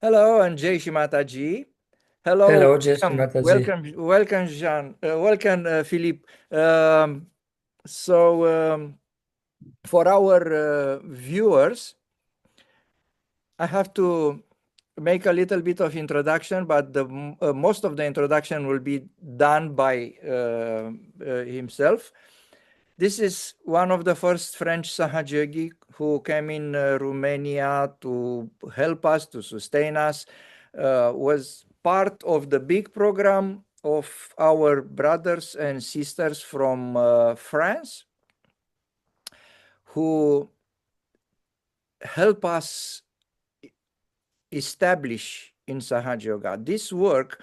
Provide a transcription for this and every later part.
Hello, and Jai Shimataji. Hello, Hello, Jesse welcome, Mataji. welcome, Jean, welcome, Philippe. Um, so, for our viewers, I have to make a little bit of introduction, but most of the introduction will be done by himself. This is one of the first French Sahaja Yogi who came in Romania to help us, to sustain us, was part of the big program of our brothers and sisters from France who help us establish in Sahaja Yoga. This work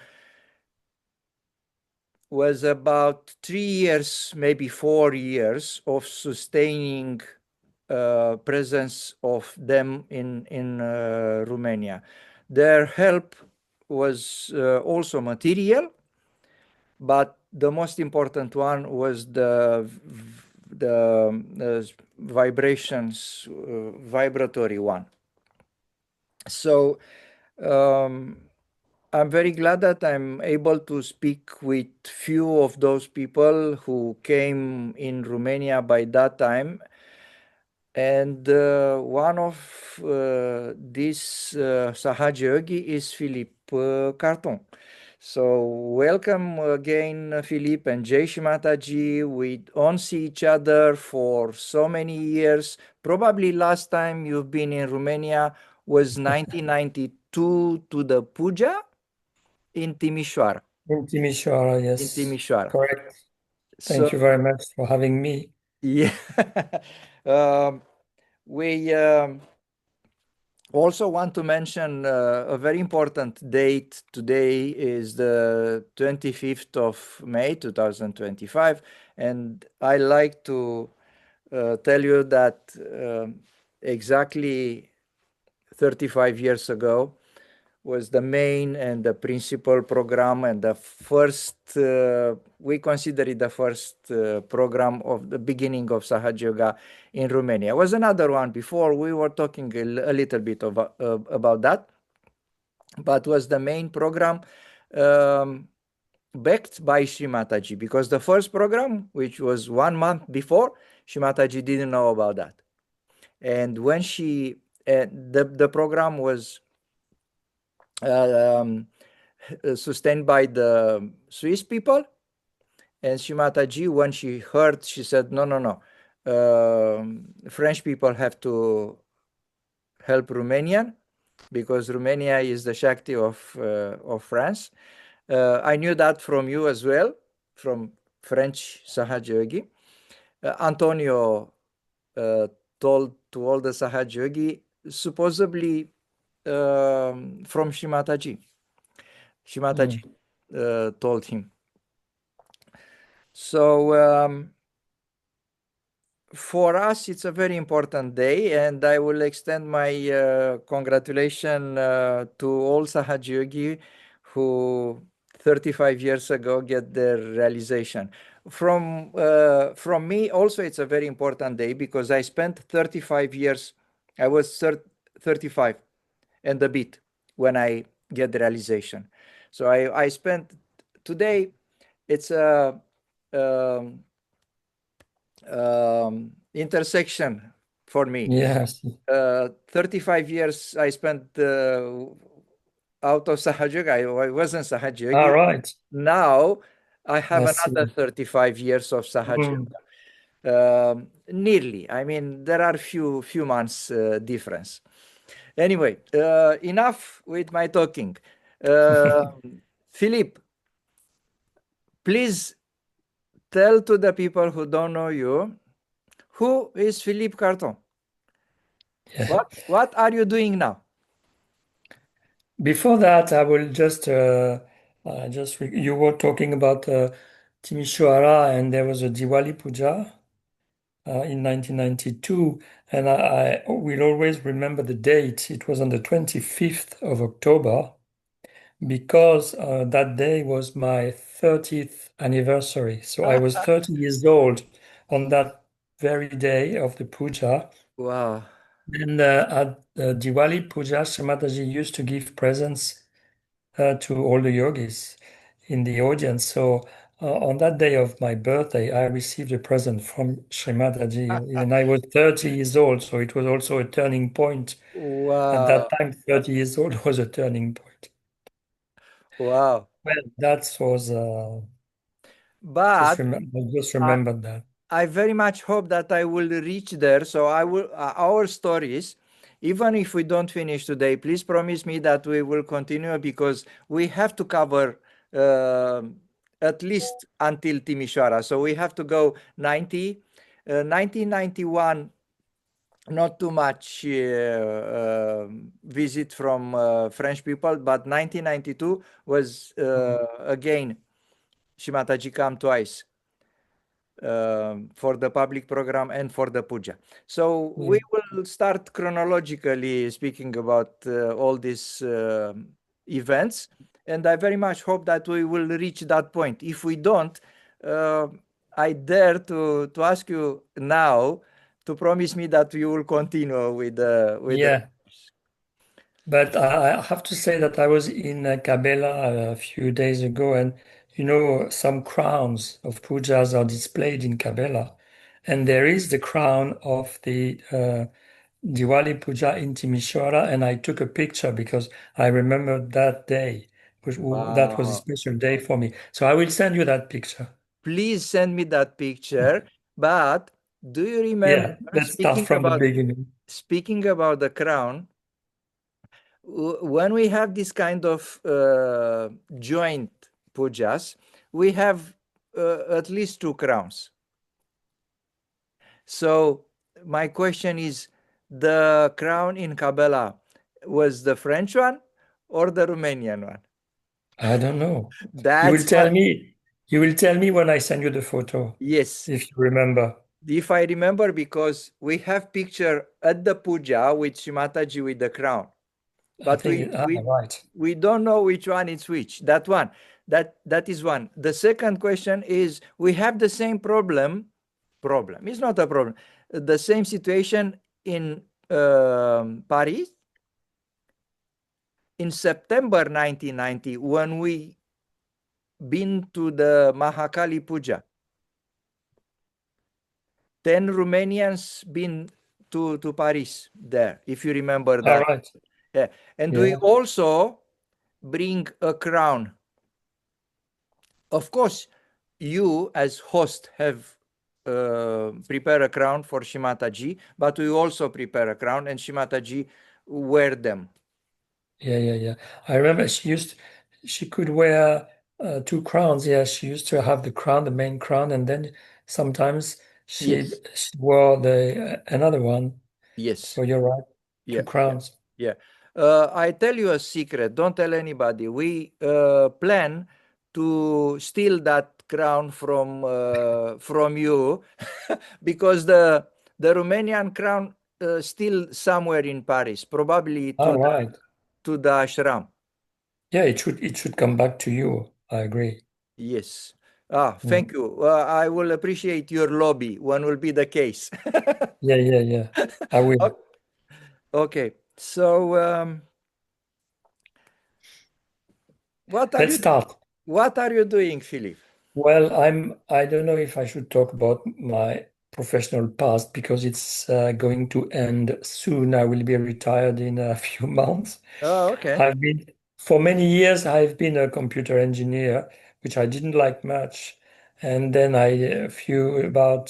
was about 3 years, maybe 4 years of sustaining presence of them in Romania. Their help was also material, but the most important one was the vibrations, vibratory one. So I'm very glad that I'm able to speak with few of those people who came in Romania by that time. And one of these Sahaja Yogi is Philippe Carton. So welcome again, Philippe and Jai Shimataji. We don't see each other for so many years. Probably last time you've been in Romania was 1992 to the puja in Timișoara. In Timișoara, In yes, Timișoara. correct. So Thank you very much for having me. yeah, um, we also want to mention a very important date. Today is the 25th of May 2025, and I like to tell you that exactly 35 years ago was the main and the principal program and the first, we consider it the first program of the beginning of Sahaja Yoga in Romania. Was another one before, we were talking a little bit about that, but was the main program um, backed by Shrimataji, because the first program, which was 1 month before, Shrimataji didn't know about that. And when the program was um, sustained by the Swiss people. And Shimataji, when she heard, she said, no, no, no. French people have to help Romanian because Romania is the Shakti of France. I knew that from you as well, from French Sahaja Yogi. Antonio told to all the Sahaja Yogi, supposedly from Shimataji. Shimataji Mm. told him. So for us, it's a very important day, and I will extend my congratulations to all Sahaja Yogi who 35 years ago get their realization. From me, also, it's a very important day because I spent 35 years. I was 35 and a bit when I get the realization. So I spent today. It's a um, intersection for me. Yes. 35 years I spent out of Sahaja Yoga. I wasn't Sahaja All Yogi. right. Now I have I another see. 35 years of Sahaja Mm. Yoga. Nearly. I mean, there are few months difference. Anyway, enough with my talking. Uh, Philippe, please tell to the people who don't know you, who is Philippe Carton? Yeah. What are you doing now? Before that, I will you were talking about Timișoara, and there was a Diwali puja in 1992, and I will always remember the date. It was on the 25th of October because that day was my 30th anniversary. So I was 30 years old on that very day of the puja. Wow. And at Diwali Puja, Srimataji used to give presents to all the yogis in the audience. So on that day of my birthday, I received a present from Srimataji, and I was 30 years old. So it was also a turning point. At that Wow, time, 30 years old was a turning point. wow. Well, that was But I just I, remembered that. I very much hope that I will reach there. So I will, our stories, even if we don't finish today, please promise me that we will continue because we have to cover at least until Timișoara. So we have to go 1991, not too much visit from French people, but 1992 was again Shimataji come twice for the public program and for the puja. So we Yeah. will start chronologically speaking about all these events, and I very much hope that we will reach that point. If we don't, uh, I dare to ask you now to promise me that you will continue with the. Yeah. But I have to say that I was in Kabela a few days ago, and some crowns of pujas are displayed in Kabela. And there is the crown of the Diwali Puja in Timisoara, and I took a picture because I remembered that day, that was a Wow. special day for me. So I will send you that picture. Please send me that picture. But do you remember Yeah, let's start speaking from the about beginning. the crown? When we have this kind of joint pujas, we have at least two crowns. So my question is, the crown in Kabela was the French one or the Romanian one? I don't know. You will That's tell what, me. You will tell me when I send you the photo, yes. if you remember. If I remember, because we have picture at the puja with Shimataji with the crown, I but think, right. we don't know which one is which. That one, that is one. The second question is, we have the same problem, it's not a problem, the same situation in Paris in September 1990 when we been to the Mahakali Puja. 10 Romanians been to Paris there, if you remember All that. right. Yeah. And we Yeah. also bring a crown. Of course, you as host have prepare a crown for Shimataji, but we also prepare a crown and Shimataji wear them. Yeah, yeah, yeah. I remember she could wear two crowns. Yeah, she used to have the crown, the main crown, and then sometimes Yes, she wore the another one. yes, So you're right, two yeah, yeah, crowns. yeah. I tell you a secret. Don't tell anybody. We plan to steal that crown from you because the Romanian crown still somewhere in Paris, probably All right. to the ashram. Yeah, it should come back to you. I agree. Yes. Yeah, Thank you. I will appreciate your lobby. When will be the case? yeah, yeah, yeah. I will. O- Okay. So, what are Let's you start. what are you doing, Philip? Well, I don't know if I should talk about my professional past because it's going to end soon. I will be retired in a few months. Oh, okay. I've been, for many years, I've been a computer engineer, which I didn't like much. And then about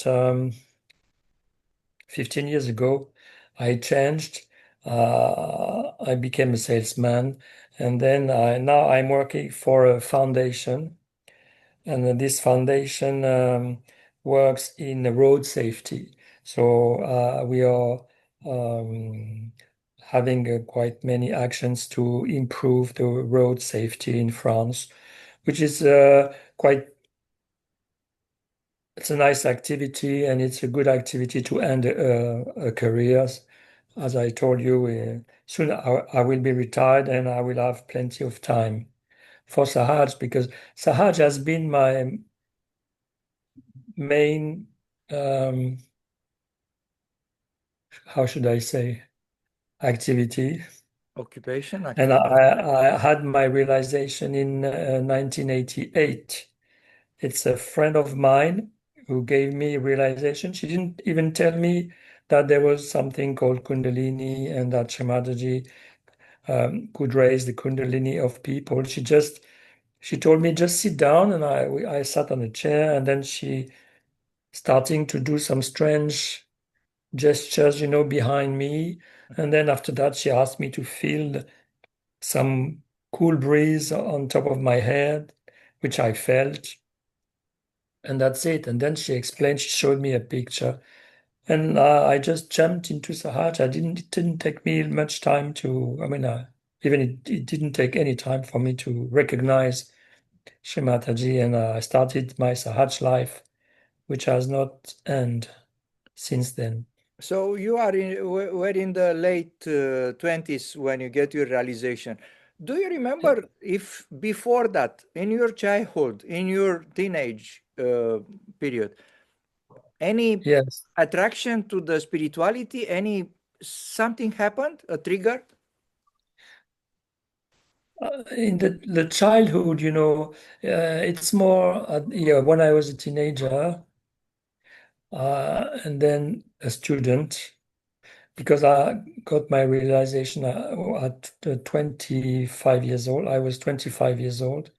15 years ago, I changed. I became a salesman. And then now I'm working for a foundation, and this foundation works in road safety. So we are um, having quite many actions to improve the road safety in France, which is it's a nice activity, and it's a good activity to end a career. As I told you, soon I will be retired and I will have plenty of time for Sahaj, because Sahaj has been my main, um, how should I say, activity. Occupation, And activity. I had my realization in 1988. It's a friend of mine who gave me realization. She didn't even tell me that there was something called Kundalini and that Shamaji could raise the Kundalini of people. She told me just sit down, and I sat on a chair, and then she starting to do some strange gestures, behind me. And then after that, she asked me to feel some cool breeze on top of my head, which I felt. And that's it. And then she explained, she showed me a picture. And I just jumped into Sahaja. It didn't take me much time to, even it didn't take any time for me to recognize Shemataji. And I started my Sahaj life, which has not ended since then. So you were in the late 20s when you get your realization. Do you remember if before that, in your childhood, in your teenage period, any Yes. attraction to the spirituality, any something happened, a trigger? In the childhood, it's more, when I was a teenager, and then a student, because I got my realization at 25 years old. I was 25 years old.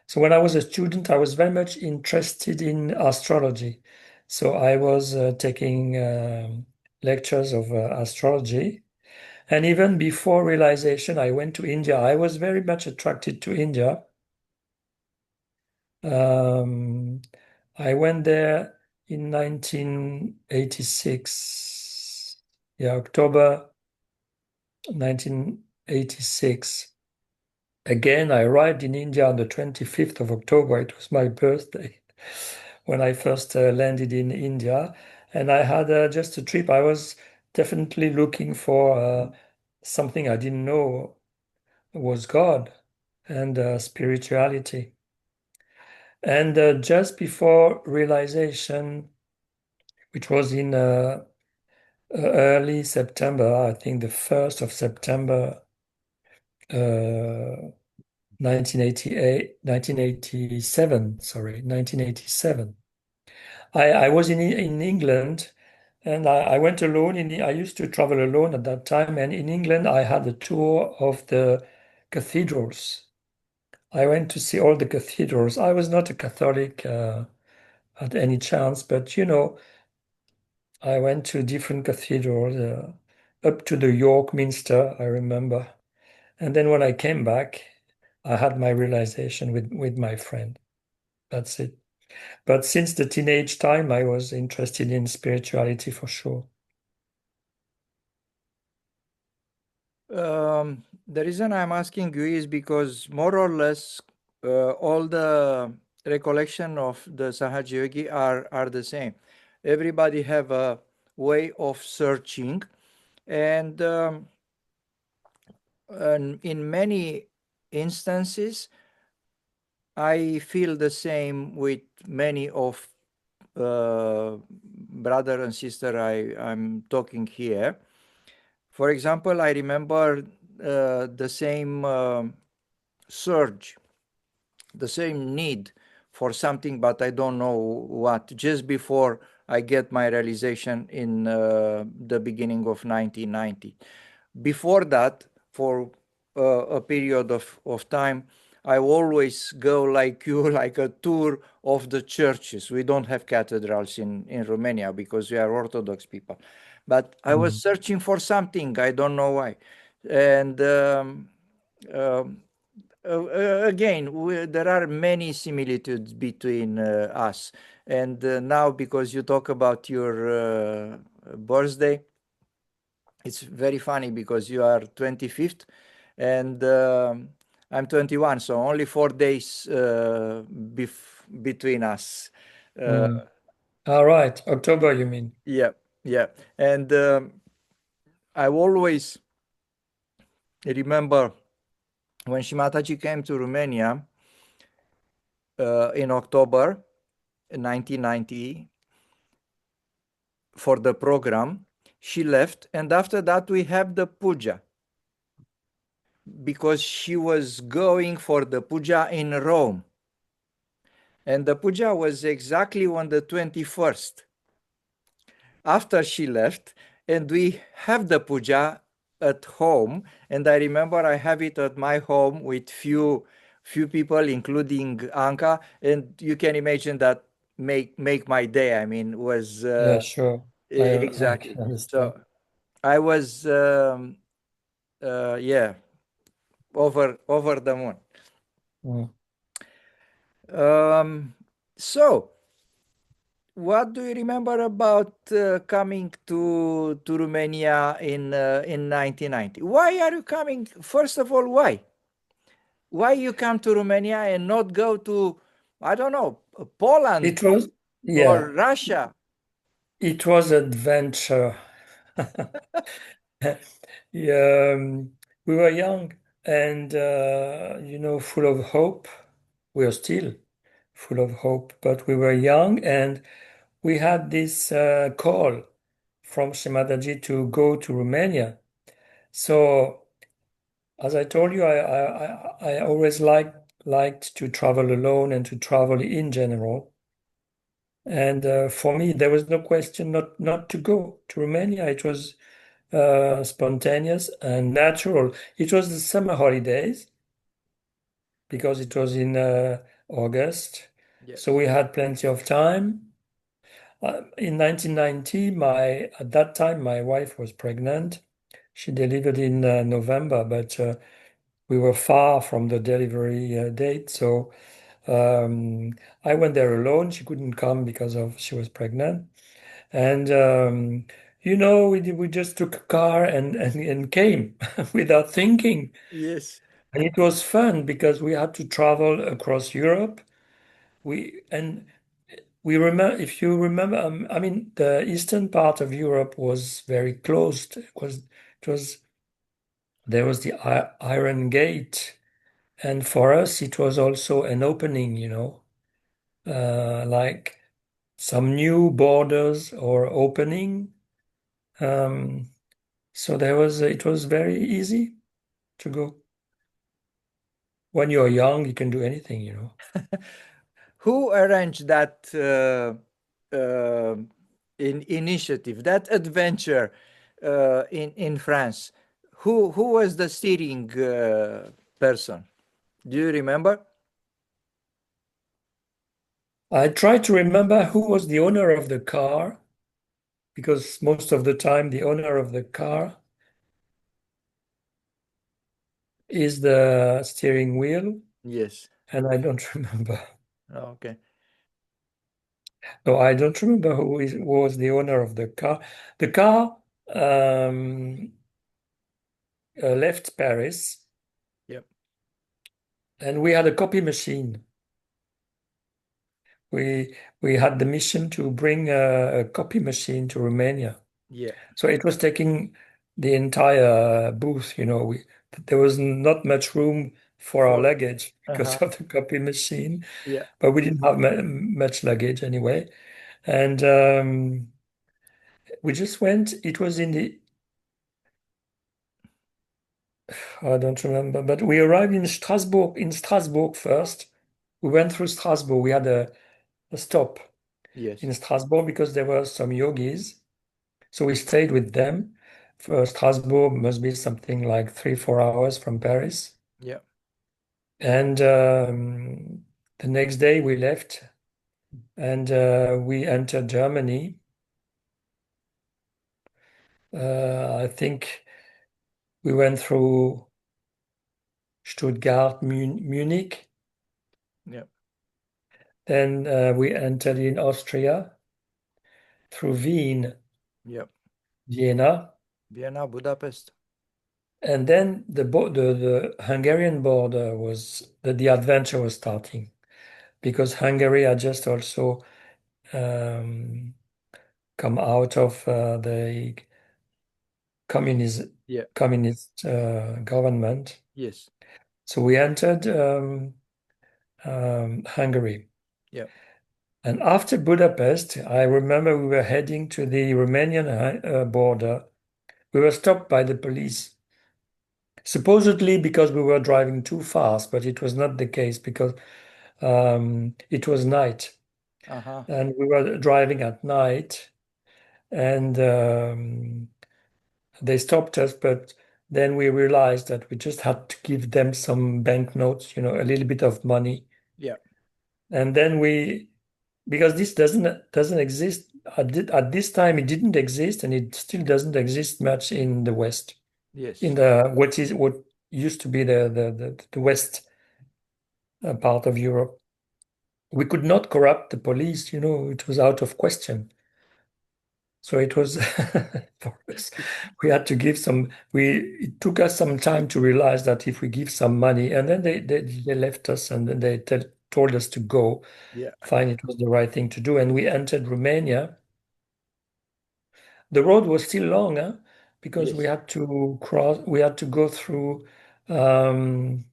So when I was a student, I was very much interested in astrology. So I was taking lectures of astrology. And even before realization, I went to India. I was very much attracted to India. Um, I went there in 1986. Yeah, October 1986. Again, I arrived in India on the 25th of October. It was my birthday when I first landed in India. And I had just a trip. I was definitely looking for something I didn't know was God and spirituality. And just before realization, which was in early September, I think the 1st of September, 1988, 1987, sorry, 1987. I was in England, and I went alone. I used to travel alone at that time, and in England I had a tour of the cathedrals. I went to see all the cathedrals. I was not a Catholic at any chance, but I went to different cathedrals, up to the York Minster, I remember. And then when I came back, I had my realization with my friend. That's it. But since the teenage time, I was interested in spirituality for sure. The reason I'm asking you is because more or less all the recollection of the Sahaja Yogi are the same. Everybody have a way of searching, and in many instances, I feel the same with many of brother and sister I'm talking here. For example, I remember the same surge, the same need for something, but I don't know what, just before I get my realization in the beginning of 1990. Before that, for a period of time, I always go like you, like a tour of the churches. We don't have cathedrals in Romania because we are Orthodox people. But I was searching for something, I don't know why. And um, again, there are many similitudes between us. And now, because you talk about your birthday, it's very funny because you are 25th and I'm 21, so only 4 days between us. All right, October, you mean? Yeah, yeah. And I always remember when Shimataji came to Romania in October 1990 for the program, she left, and after that we have the puja, because she was going for the puja in Rome. And the puja was exactly on the 21st after she left, and we have the puja at home. And I remember I have it at my home with few people, including Anka, and you can imagine that make my day. I mean, was Yeah, sure. I exactly. can understand. So I was yeah, over the moon. Mm. Um, so what do you remember about coming to Romania in 1990? Why are you coming? First of all, why? Why you come to Romania and not go to, I don't know, Poland It was, or yeah, Russia? it was adventure. Yeah, we were young and, full of hope. We are still full of hope, but we were young and we had this call from Shemadaji to go to Romania. So, as I told you, I always liked to travel alone and to travel in general. And for me, there was no question not to go to Romania. It was spontaneous and natural. It was the summer holidays because it was in August, so Yes. we had plenty of time. In 1990, at that time my wife was pregnant. She delivered in November, but we were far from the delivery date, so um, I went there alone. She couldn't come because of she was pregnant. And we just took a car and came without thinking. Yes. And it was fun because we had to travel across Europe. We remember, if you remember, I mean, the eastern part of Europe was very closed. It was there was the Iron Gate, and for us it was also an opening, like some new borders or opening. Um, So it was very easy to go. When you're young, you can do anything. Who arranged that initiative, that adventure in France? Who was the steering person? Do you remember? I try to remember who was the owner of the car, because most of the time the owner of the car is the steering wheel, Yes. and I don't remember. Okay. No, I don't remember who was the owner of the car. The car left Paris, Yep. and we had a copy machine. We had the mission to bring a copy machine to Romania. Yeah. So it was taking the entire booth. There was not much room for our For luggage because uh-huh. of the copy machine, Yeah. but we didn't have much luggage anyway. And we just went. It was I don't remember, but we arrived in Strasbourg. In Strasbourg first, we went through Strasbourg. We had a stop Yes. in Strasbourg because there were some yogis. So we stayed with them. For Strasbourg must be something like 3, 4 hours from Paris. Yeah. And the next day we left and we entered Germany. I think we went through Stuttgart, Munich. Yeah. Then we entered in Austria through Yeah. Vienna. Vienna, Budapest. And then the Hungarian border was the adventure was starting because Hungary had just also um, come out of the communist Yeah. communist government. Yes. So we entered Hungary. Yeah. And after Budapest, I remember we were heading to the Romanian border. We were stopped by the police, supposedly because we were driving too fast, but it was not the case because it was night. Uh-huh. And we were driving at night, and they stopped us, but then we realized that we just had to give them some banknotes, a little bit of money. Yeah. And then because this doesn't exist at this time, it didn't exist, and it still doesn't exist much in the West, in Yes. what used to be the West part of Europe. We could not corrupt the police, it was out of question. So it was for us, we had to give it took us some time to realize that if we give some money, and then they left us, and then they told us to go, Yeah. fine, it was the right thing to do. And we entered Romania. The road was still long, huh? Because Yes. we had to go through um,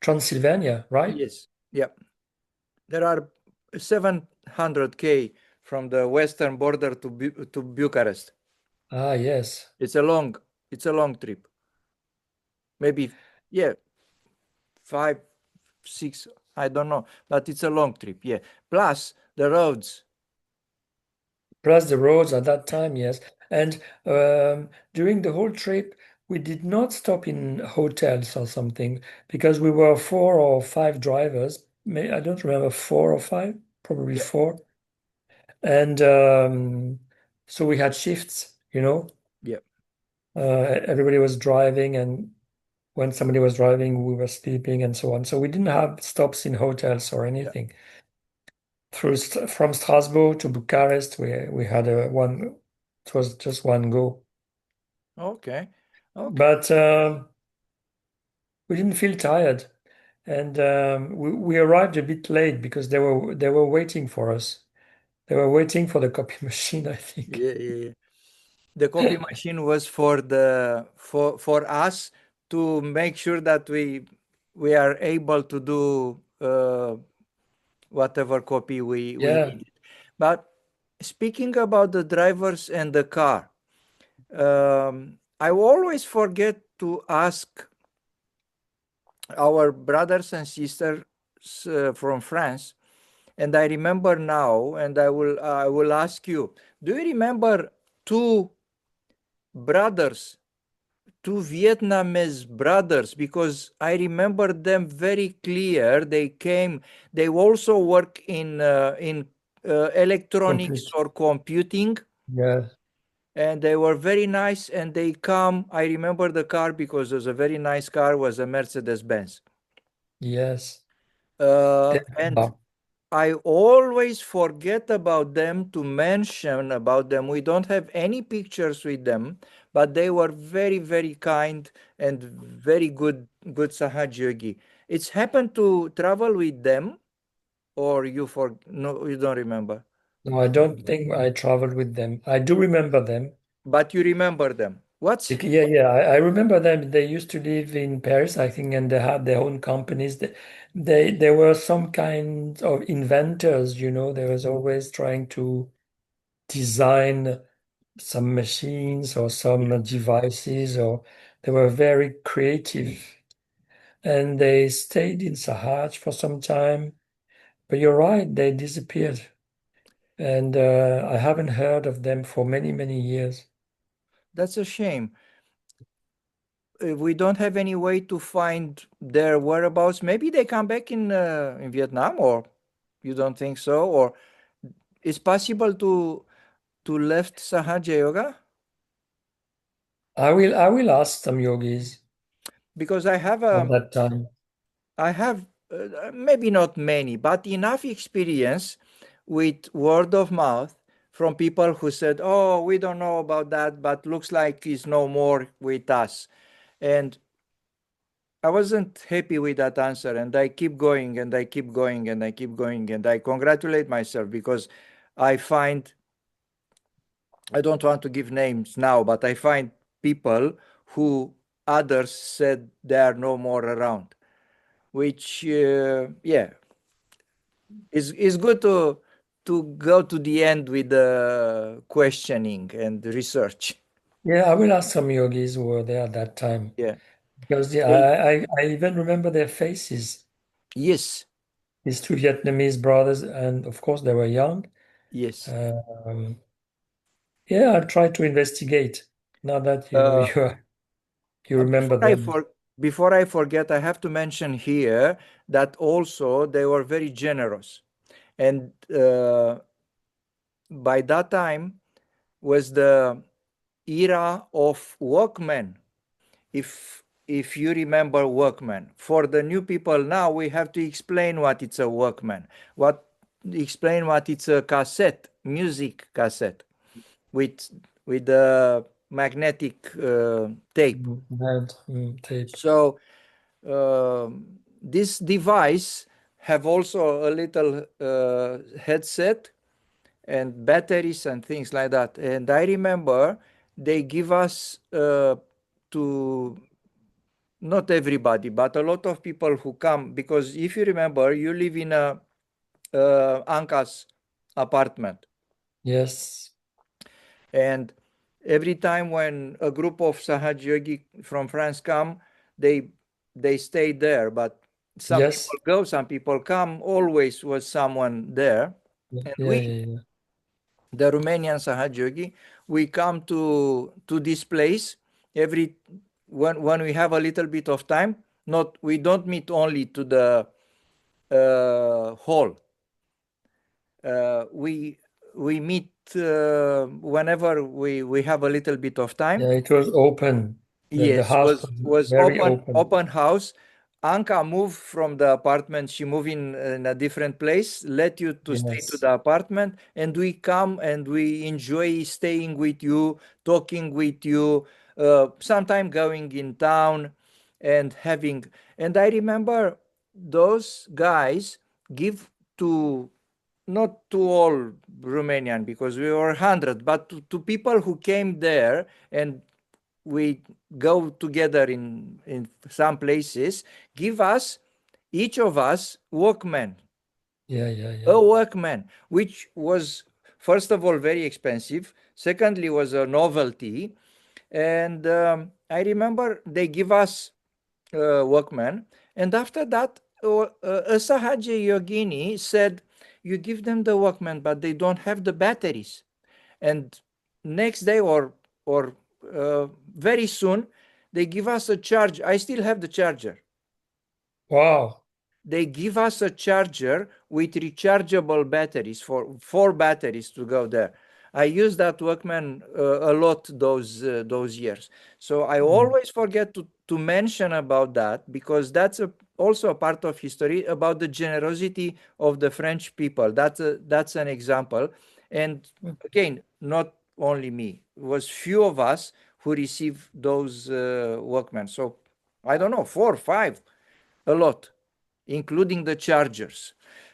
Transylvania, right? Yes. Yeah. There are 700 km from the western border to Bucharest. Ah, yes. It's a long trip. Maybe, yeah, 5, 6, I don't know, but it's a long trip. Yeah. Plus the roads. Plus the roads at that time, yes. And during the whole trip, we did not stop in hotels or something because we were 4 or 5 drivers. I don't remember, 4 or 5, probably Yeah. 4. And so we had shifts. Yeah. Everybody was driving, and when somebody was driving, we were sleeping and so on. So we didn't have stops in hotels or Yeah. anything. From Strasbourg to Bucharest, we had one. It was just one go, Okay. Okay. but we didn't feel tired, and we arrived a bit late because they were waiting for us. They were waiting for the copy machine, I think. Yeah. Yeah. Yeah. The copy machine was for us to make sure that we are able to do whatever copy we Yeah, needed. But speaking about the drivers and the car, I always forget to ask our brothers and sisters from France, and I remember now, and I will ask you: do you remember two brothers, two Vietnamese brothers? Because I remember them very clear. They also work in electronics complete. or computing, Yeah, and they were very nice. And they come. I remember the car because it was a very nice car. Was a Mercedes Benz. yes. And I always forget about them to mention about them. We don't have any pictures with them, but they were very, very kind and very good Sahaja Yogi. It's happened to travel with them, or no, you don't remember, No, I don't think I traveled with them. I do remember them. but you remember them. What's Yeah, yeah, I remember them. They used to live in Paris, I think, and they had their own companies. They were some kind of inventors, They was always trying to design some machines or Yeah. some devices, or they were very creative. And they stayed in Sahaj for some time. But you're right, they disappeared. And I haven't heard of them for many, many years. That's a shame. We don't have any way to find their whereabouts. Maybe they come back in Vietnam, or you don't think so, or it's possible to left Sahaja Yoga, I will ask some yogis because I have at that time. maybe not many, but enough experience with word of mouth from people who said, "Oh, we don't know about that, but looks like he's no more with us," and I wasn't happy with that answer, and I keep going and I keep going and I keep going, and I congratulate myself because I find, I don't want to give names now, but I find people who others said they are no more around, which, yeah, is good to go to the end with the questioning and research. Yeah, I will ask some yogis who were there at that time Yeah. because yeah, So, I even remember their faces. yes, These two Vietnamese brothers, and of course they were young. yes. Um, yeah, I'll try to investigate now that Uh, you remember them. before I forget, I have to mention here that also they were very generous, and by that time was the era of workmen. If you remember workman, for the new people now, we have to explain what it's a workman, what explain what it's a cassette, music cassette with the magnetic tape. Tape. So this device have also a little headset and batteries and things like that. And I remember they give us to not everybody, but a lot of people who come, because if you remember, you live in a Anka's apartment, Yes, and every time when a group of Sahaja Yogi from France come, they they stay there. But some people yes, go, some people come. Always was someone there, yeah, and yeah, we, yeah. the Romanian Sahaja Yogi, we come to this place every when we have a little bit of time. Not we don't meet only to the hall. We meet whenever we have a little bit of time. Yeah, it was open. The Yes, house was was very open. open house. Anka moved from the apartment. She moved in a different place. Let you to stay to Yes, the apartment, and we come and we enjoy staying with you, talking with you. Sometime going in town and having. And I remember those guys give to not to all Romanian because we were 100, but to people who came there and we go together in some places, give us each of us workman, yeah, yeah, yeah, a workman, which was first of all very expensive, secondly was a novelty, and I remember they give us workman, and after that a Sahaja Yogini said, you give them the workman but they don't have the batteries, and next day or very soon they give us a charge. I still have the charger. wow, They give us a charger with rechargeable batteries for 4 batteries to go there. I use that workman a lot those years. So I mm, always forget to mention about that because that's also a part of history about the generosity of the French people. That's an example. And again, not only me. It was few of us who received those workmen. So I don't know, 4, 5, a lot, including the chargers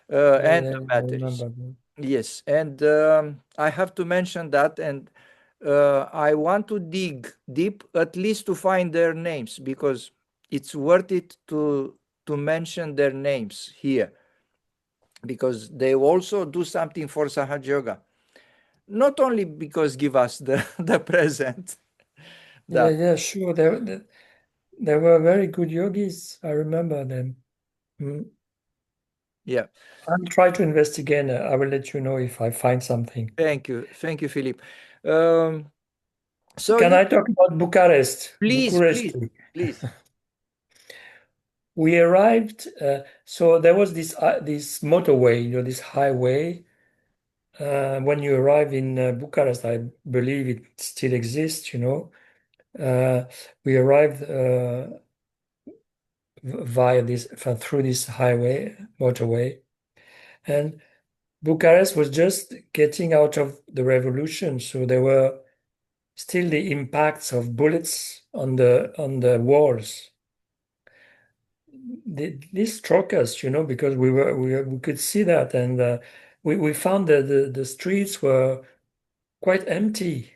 yeah, and yeah, the yeah, I batteries. remember that. Yes, and I have to mention that, and I want to dig deep at least to find their names because it's worth it to mention their names here because they also do something for Sahaja Yoga. Not only because give us the the present. Yeah, That yeah, sure. They were very good yogis. I remember them. Mm. yeah. I'll try to investigate. I will let you know if I find something. Thank you, Philippe. Um, so Can yeah, I talk about Bucharest? please, Bucharest. please, please. We arrived. So there was this motorway, this highway. When you arrive in Bucharest, I believe it still exists. Uh, we arrived via through this highway, motorway, and Bucharest was just getting out of the revolution, so there were still the impacts of bullets on the walls. This struck us, because we could see that, and we found that the streets were quite empty.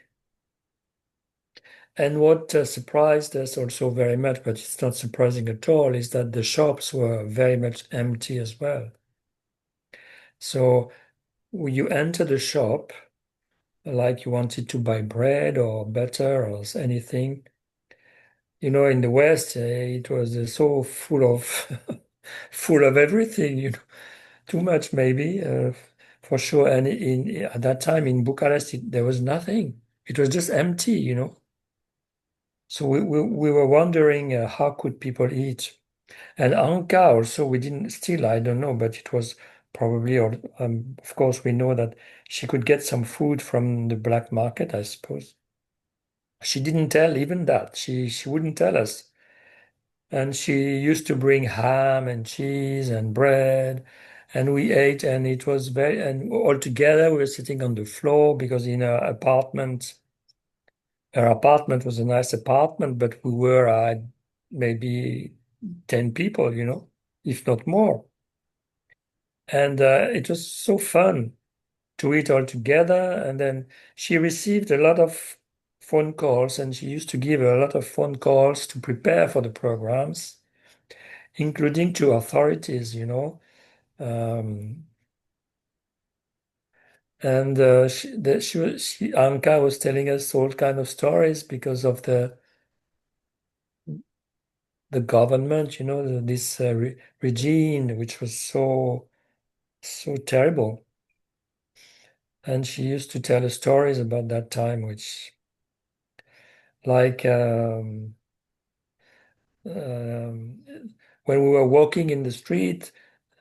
And what surprised us also very much, but it's not surprising at all, is that the shops were very much empty as well. So you enter the shop like you wanted to buy bread or butter or anything. In the West, it was so full of full of everything, too much maybe, for sure. And at that time in Bucharest, there was nothing. It was just empty. So we were wondering how could people eat. And Anka also, we didn't still, I don't know, but it was probably, or of course, we know that she could get some food from the black market, I suppose. She didn't tell even that. She wouldn't tell us. And she used to bring ham and cheese and bread, and we ate, and it was and all together we were sitting on the floor because in her apartment was a nice apartment, but we were maybe 10 people, if not more. And it was so fun to eat all together. And then she received a lot of phone calls, and she used to give a lot of phone calls to prepare for the programs, including to authorities. Um, and Anka was telling us all kind of stories because of the government, this regime, which was so terrible. And she used to tell us stories about that time, which like um, when we were walking in the street,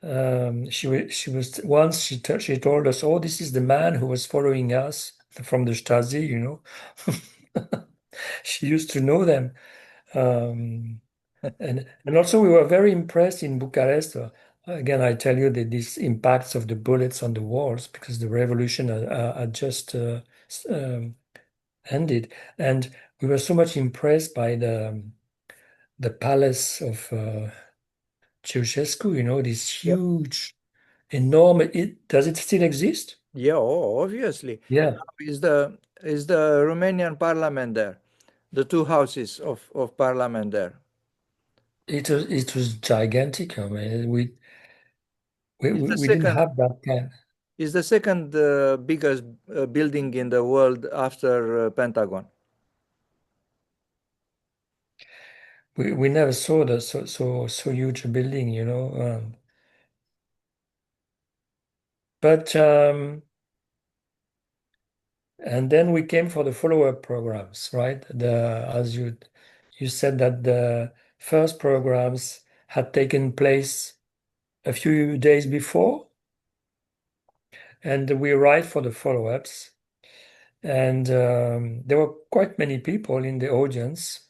she was once she told us, "Oh, this is the man who was following us from the Stasi." She used to know them, and also we were very impressed in Bucharest. Again, I tell you that these impacts of the bullets on the walls because the revolution had just ended, and we were so much impressed by the palace of Ceausescu. This Yep. huge, enormous. Does it still exist? Yeah, obviously. Yeah, Now is the Romanian parliament there? The two houses of parliament there. it was gigantic. I mean, we, It's we, the we didn't second have that kind. is the second biggest building in the world after Pentagon. We never saw the so huge a building. But and then we came for the follow-up programs, right? As you said that the first programs had taken place a few days before, and we arrived for the follow-ups, and there were quite many people in the audience.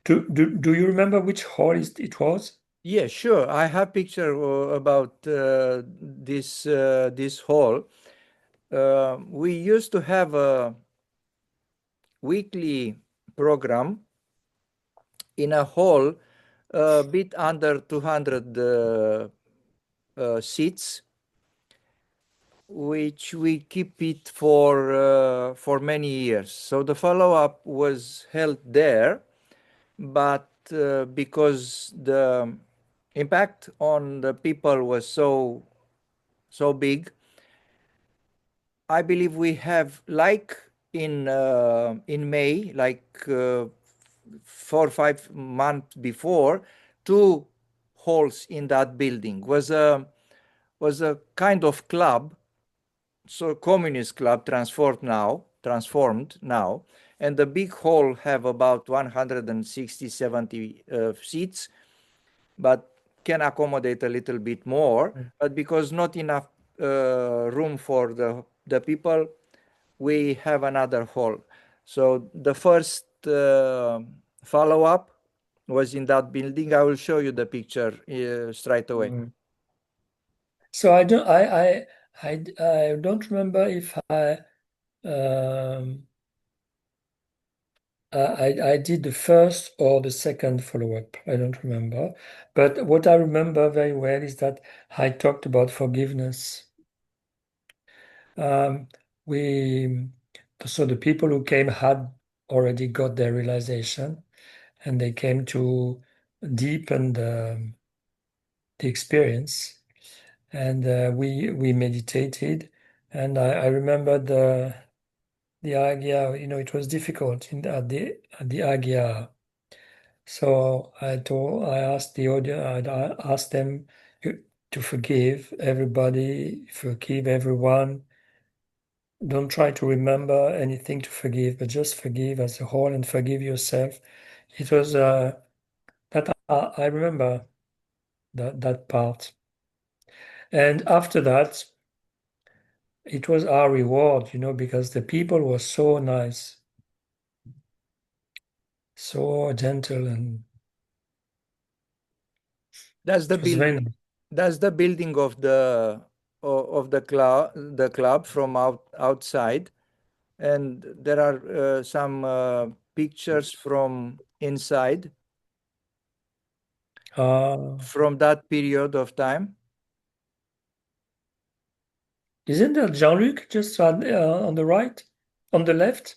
Do you remember which hall it was? Yeah, sure. I have picture about this hall. We used to have a weekly program in a hall a bit under 200 seats, which we keep it for many years. So the follow-up was held there, but because the impact on the people was so big, I believe we have like in May, like 4 or 5 months before, two halls in that building was a kind of club, so communist club transformed now, and the big hall have about 160 70 seats, but can accommodate a little bit more. But because not enough room for the people, we have another hall. So the first follow-up was in that building. I will show you the picture straight away. Mm. So I don't remember if um, I did the first or the second follow-up. I don't remember. But what I remember very well is that I talked about forgiveness. Um, we so the people who came had already got their realization, and they came to deepen the experience. and we meditated, and I remember the Agya. It was difficult at the Agya. So I asked the audience, I asked them to forgive everybody, forgive everyone. Don't try to remember anything to forgive, but just forgive as a whole and forgive yourself. It was that I remember that part. And after that, it was our reward, because the people were so nice, so gentle, and That's the it was building. very nice. That's the building of the club from outside, and there are some pictures from inside Uh, from that period of time. isn't that Jean-Luc just on the right, on the left,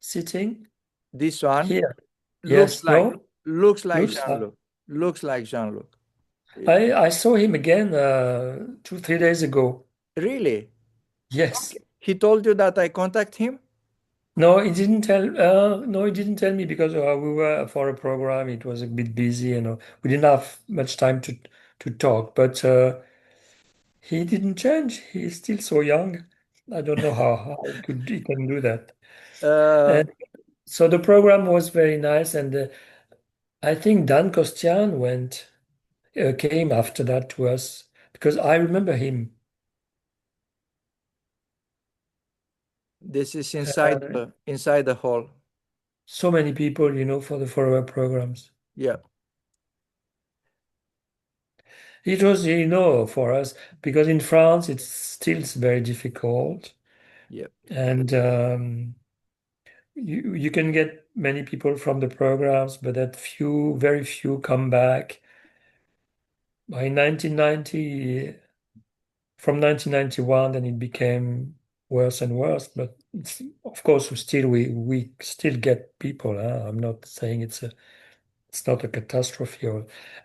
sitting This one here? looks Yes, like no, looks like looks like. Jean-Luc. Looks like Jean-Luc. I saw him again 2, 3 days ago. Really? Yes. He told you that I contact him? No, he didn't tell. No, he didn't tell me because we were for a program. It was a bit busy, we didn't have much time to talk. But he didn't change. He's still so young. I don't know how he can do that. Uh, And so the program was very nice, and I think Dan Costian came after that to us because I remember him. this is inside Uh, inside the hall. so many people, for the follow-up programs. Yeah, It was, for us, because in France it's still very difficult, yeah. and you can get many people from the programs, but very few come back. By 1990, from 1991, then it became worse and worse. But of course, we still get people. Huh? I'm not saying it's not a catastrophe.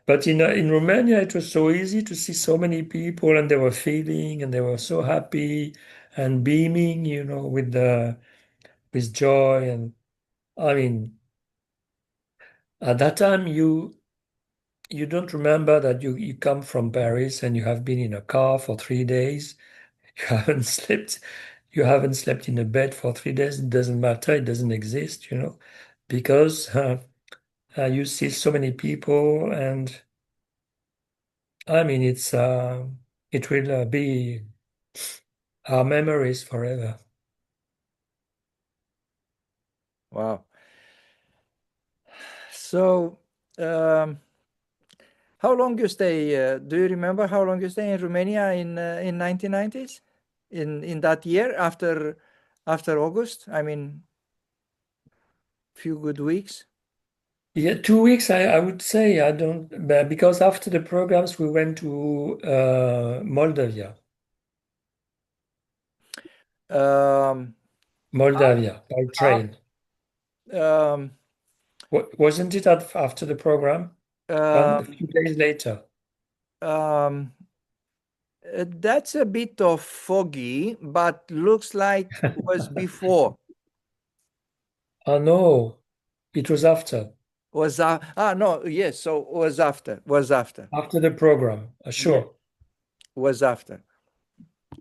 But in Romania, it was so easy to see so many people, and they were feeling, and they were so happy and beaming, with joy. And I mean, at that time, you don't remember that you come from Paris and you have been in a car for 3 days. You haven't slept. You haven't slept in a bed for 3 days. It doesn't matter. It doesn't exist, because you see so many people, and I mean, it will be our memories forever. Wow. So, um, how long you stay? Do you remember how long you stay in Romania in 1990s? In that year after August? I mean, few good weeks. Yeah, 2 weeks, I would say. I don't, because after the programs, we went to Moldavia, Um, Moldavia by af- train. um, Wasn't it after the program? A um, few days later. um, that's a bit of foggy, but looks like was before. Oh no, it was after. No, yes, so After the program, yeah, sure. was after.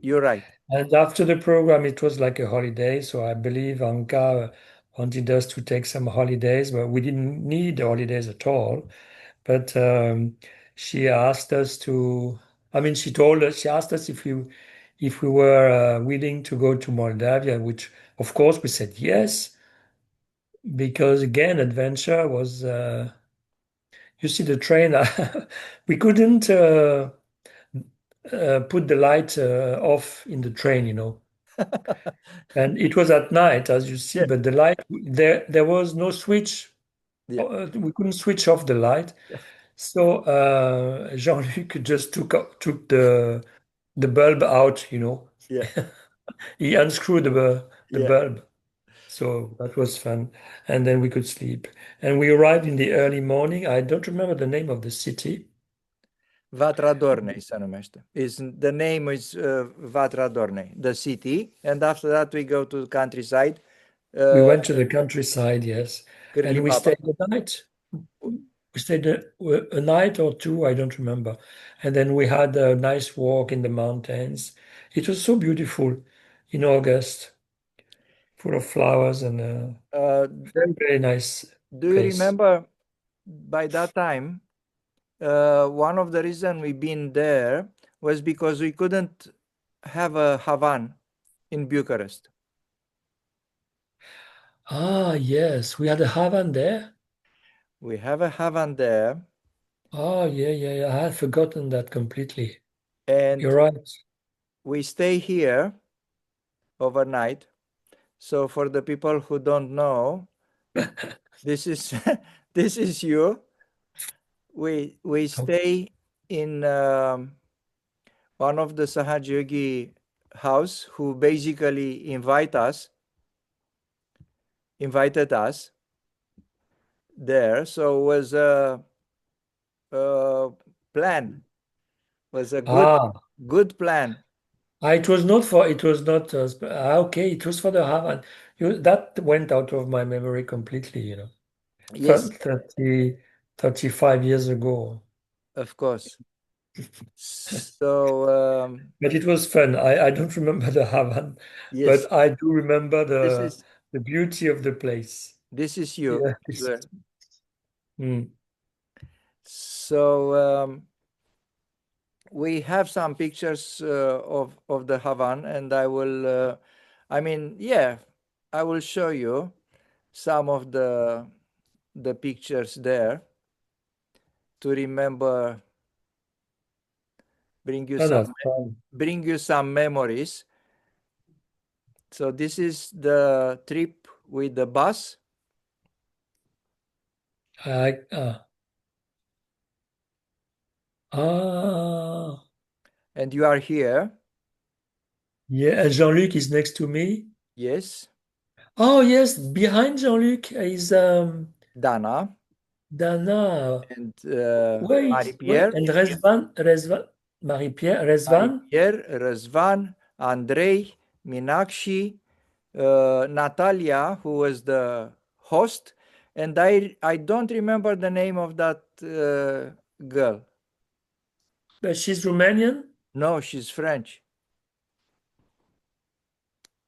You're right. And after the program, it was like a holiday. So I believe Anka wanted us to take some holidays, but we didn't need holidays at all. But she asked us to, I mean, she asked us if we were willing to go to Moldavia, which of course we said yes, because again, adventure was, you see the train, we couldn't put the light off in the train, And it was at night, as you see, Yeah, but the light, there was no switch. yeah, We couldn't switch off the light. So Jean-Luc just took the bulb out, yeah, He unscrewed the yeah. bulb. So that was fun. And then we could sleep. And we arrived in the early morning. I don't remember the name of the city. Vatra Dornei se numește. The name is Vatra Dornei, the city. And after that we go to the countryside. We went to the countryside, yes. And we Cârlibaba. stayed a night. We stayed a night or two, I don't remember. And then we had a nice walk in the mountains. It was so beautiful in August, full of flowers and very, very nice Do you place. remember by that time, one of the reasons we've been there was because we couldn't have a Havan in Bucharest. Ah, yes, we had a Havan there. We have a Havan there, Oh, yeah. I had forgotten that completely. and You're right. we stay here overnight. So for the people who don't know, this is this is you. We stay in one of the Sahaja Yogi house who basically invited us there. So it was a plan. Was a Ah, good plan. it was not for, it was not, okay, it was for the Havan. That went out of my memory completely, Yes, 30, 35 years ago. of course. So But it was fun. I don't remember the Havan, yes, but I do remember this is the beauty of the place. this is you. Yes. Swear. Mm. So we have some pictures of the Havan, and I will. I mean, yeah, I will show you some of the pictures there to remember. Bring you Oh, some no, fun. bring you some memories. So this is the trip with the bus. I, ah, ah, And you are here. yeah. And Jean-Luc is next to me. Yes, Oh, yes. Behind Jean-Luc is Dana Dana. and Wait. Marie-Pierre, And Rezvan, Marie-Pierre, Rezvan. Marie-Pierre, Răzvan, Andrei, Minakshi, Natalia, who was the host, and I don't remember the name of that girl. But she's Romanian. No, she's French,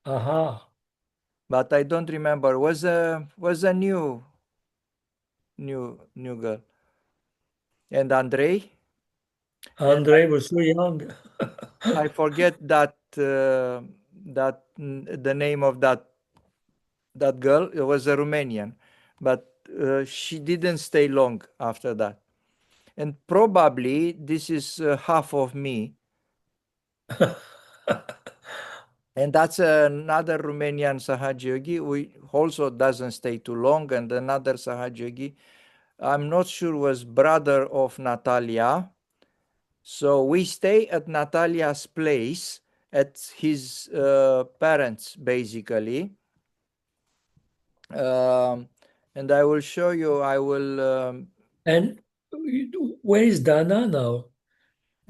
Aha. but I don't remember. Was a new girl. And Andrei, and Andre was so young. I forget the name of that girl. It was a Romanian, but she didn't stay long after that. And probably this is half of me. And that's another Romanian Sahaja Yogi. We also doesn't stay too long. And another Sahaja Yogi, I'm not sure, was brother of Natalia. So we stay at Natalia's place, at his parents, basically. And I will show you. I will And where is Dana now?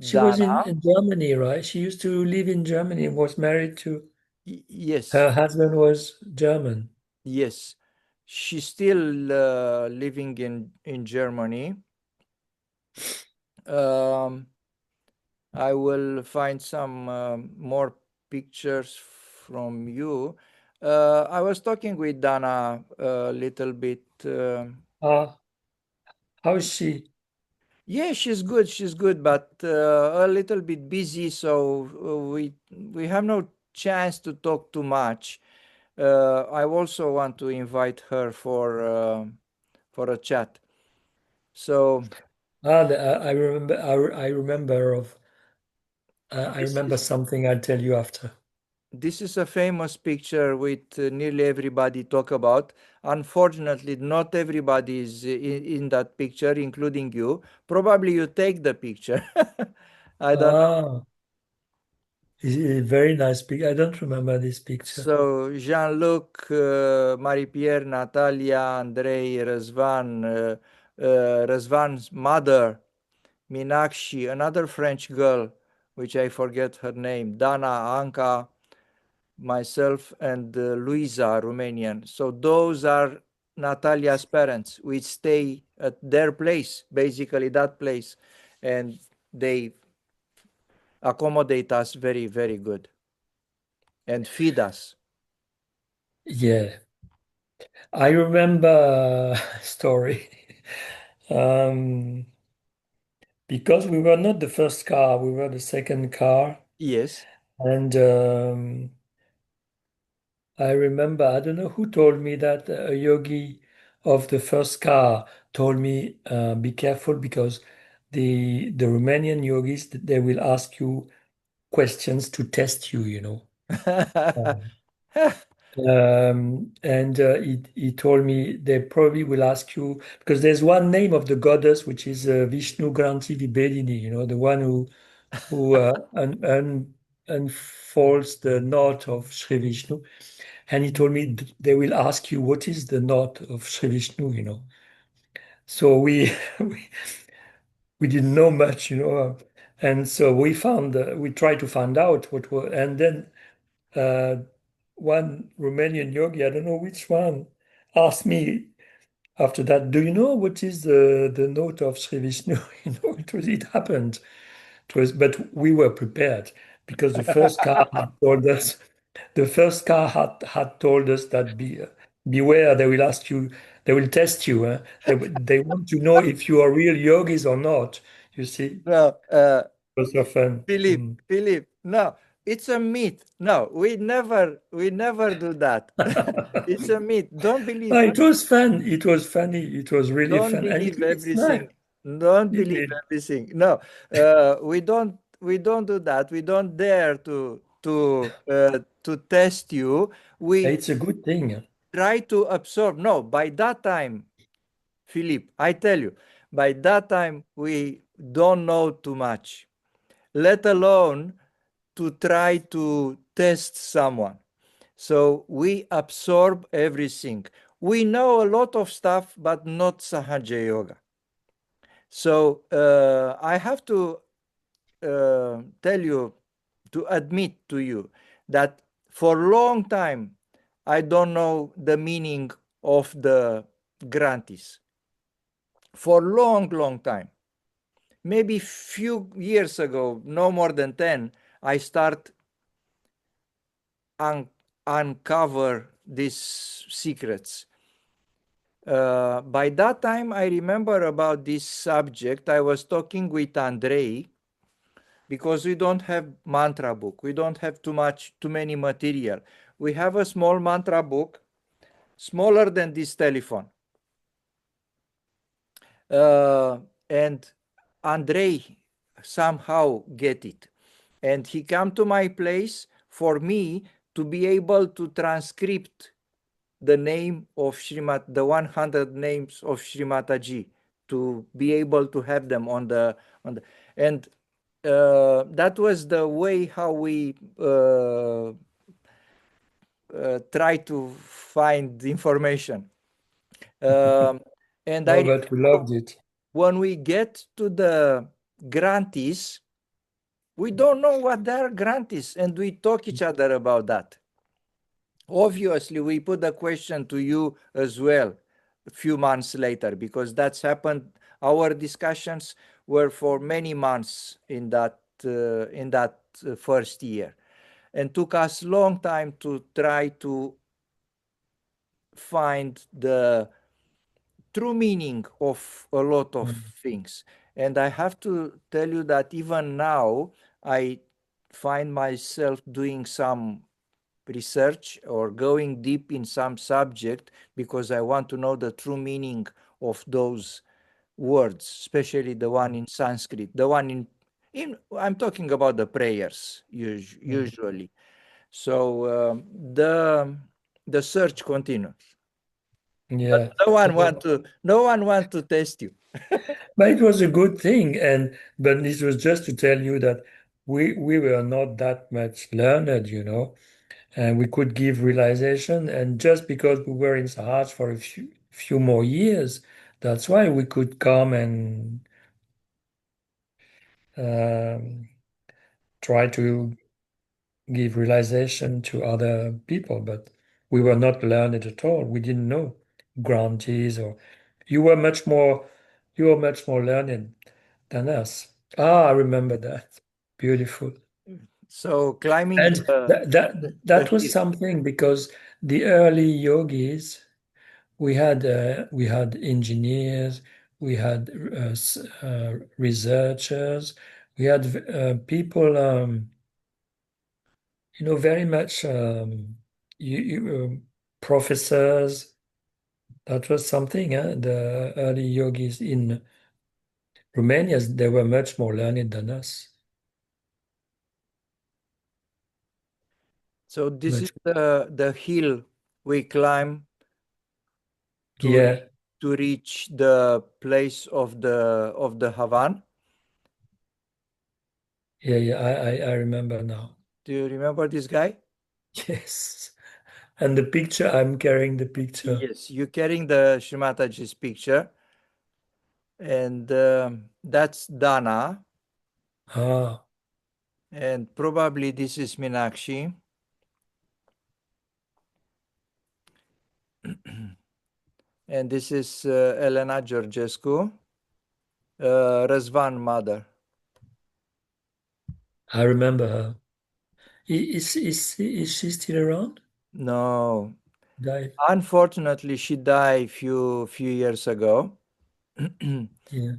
She was Dana. in Germany, right? She used to live in Germany, was married to, Yes, her husband was German. yes. She's still living in Germany. Um, I will find some more pictures from you. I was talking with Dana a little bit. Ah, how is she? Yeah, she's good. She's good, but a little bit busy, so we have no chance to talk too much. I also want to invite her for a chat. So I remember. I remember of. I this remember is something. I'll tell you after. this is a famous picture with nearly everybody talk about. Unfortunately, not everybody is in that picture, including you. Probably you take the picture. I don't know. Ah, it's a very nice picture. I don't remember this picture. So Jean-Luc, Marie-Pierre, Natalia, Andrei, Răzvan, Răzvan's mother, Minakshi, another French girl, which I forget her name, Dana, Anka, myself, and Luisa, Romanian. So those are Natalia's parents. We stay at their place, basically that place, and they accommodate us very, very good and feed us. Yeah. I remember a story. Um, because we were not the first car, we were the second car. Yes. And I remember, I don't know who told me that a yogi of the first car told me, be careful because the Romanian yogis, they will ask you questions to test you, you know. And he told me they probably will ask you because there's one name of the goddess which is Vishnu Granti Vibedini, you know, the one who unfolds the knot of Sri Vishnu. And he told me they will ask you what is the knot of Sri Vishnu, you know. So we we, we didn't know much, you know, and so we tried to find out what was, and then uh, one Romanian yogi, I don't know which one, asked me after that, do you know what is the note of Sri Vishnu? You know, it happened. It was, but we were prepared because the first car had told us that beware, they will ask you, they will test you. They want to know if you are real yogis or not. You see, it No, was so fun. Philip, Mm. Philip, no, it's a myth. No, we never do that. It's a myth. Don't believe, It was fun. It was funny. It was really don't fun, and believe it's nice. everything. Don't It believe did. everything. No, we don't do that. We don't dare to test you. We It's a good thing. try to absorb. No, by that time, Philip, I tell you, by that time we don't know too much, let alone to try to test someone. So we absorb everything. We know a lot of stuff, but not Sahaja Yoga. So I have to tell you, to admit to you that for a long time I don't know the meaning of the grantees. For long, long time. Maybe few years ago, no more than 10, I start uncover these secrets. By that time, I remember about this subject. I was talking with Andrei because we don't have mantra book. We don't have too many material. We have a small mantra book, smaller than this telephone. And Andrei somehow get it. And he come to my place for me to be able to transcript the name of Srimat, the 100 names of Srimataji, to be able to have them on the, and that was the way how we try to find information. And I No, but we remember loved it. when we get to the grantees, we don't know what their grantees, and we talk each other about that. Obviously, we put the question to you as well a few months later because that's happened. Our discussions were for many months in that first year, and took us long time to try to find the true meaning of a lot of Mm. things. And I have to tell you that even now, I find myself doing some research or going deep in some subject because I want to know the true meaning of those words, especially the one in Sanskrit, the one in I'm talking about the prayers Mm. usually. So the search continues. But Yeah. no one want to test you. But it was a good thing, and but this was just to tell you that we were not that much learned, you know, and we could give realization, and just because we were in Sahaj for a few more years, that's why we could come try to give realization to other people, but we were not learned at all. We didn't know grantees or you were much more learned than us. Ah, I remember that. Beautiful. So climbing And the that was hill. something because the early yogis, we had engineers, we had researchers, we had people, very much professors. That was something. The early yogis in Romania, they were much more learned than us. So this is Much. the hill we climb to Yeah, to reach the place of the Havan. yeah. I remember now. Do you remember this guy? Yes. And the picture, I'm carrying the picture. Yes, you carrying the Shrimataji's picture, and that's Dana, Ah, and probably this is Minakshi, and this is Elena Georgescu, Răzvan mother. I remember her. Is she still around? No, Died. unfortunately, she died few years ago, Yeah.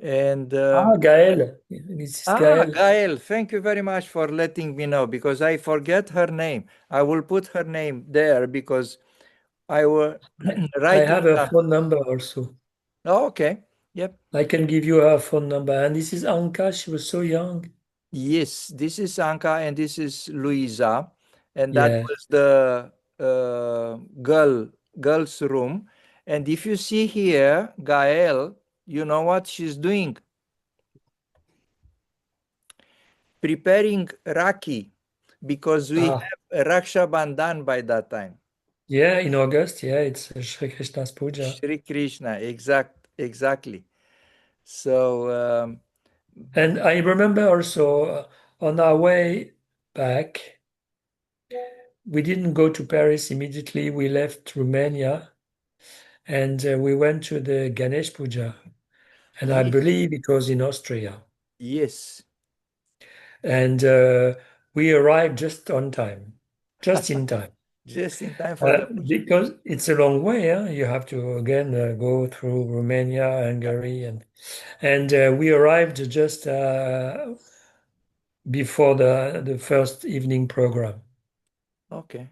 and Ah, Gael. This is Gael. Gael, thank you very much for letting me know because I forget her name. I will put her name there because I will I write have it her down. phone number also. Oh, okay. Yep. I can give you her phone number. And this is Anka. She was so young. Yes, this is Anka and this is Luisa, and that Yeah. was the girl's room. And if you see here, Gael, you know what she's doing? Preparing Raki because we Ah, have Raksha Bandhan by that time. yeah, in August. Yeah, it's Shri Krishna's puja. Shri Krishna, exactly. So And I remember also on our way back, we didn't go to Paris immediately. We left Romania and we went to the Ganesh Puja. And I yes, believe it was in Austria. yes, And we arrived just on time, just in time. just in time for the puja. Because it's a long way, huh? You have to again go through Romania, Hungary, and we arrived just before the first evening program. Okay,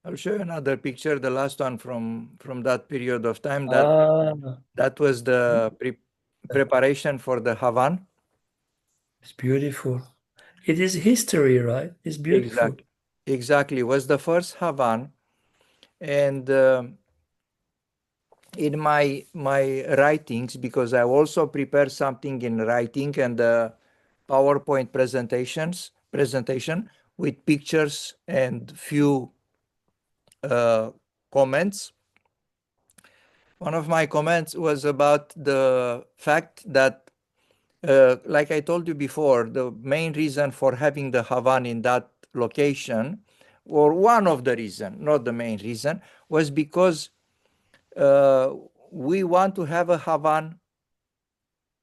I'll show you another picture, the last one from that period of time. Ah, That was the preparation for the Havan. it's beautiful. It is history, right? It's beautiful. Exactly, was the first Havan, and in my writings, because I also prepare something in writing and PowerPoint presentation with pictures and few comments. One of my comments was about the fact that, like I told you before, the main reason for having the Havan in that location, or one of the reason, not the main reason, was because uh, we want to have a Havan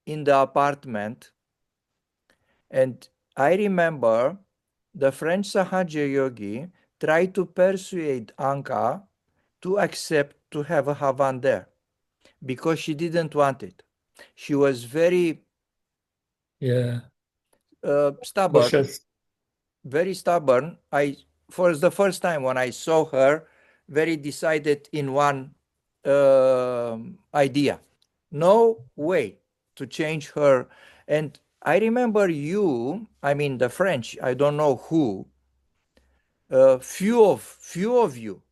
in the apartment. And I remember the French Sahaja Yogi tried to persuade Anka to accept to have a Havan there because she didn't want it. She was very Yeah, stubborn, cautious. very stubborn. I for the first time when I saw her, very decided in one idea. No way to change her. And I remember you, I mean the French, I don't know who, few of you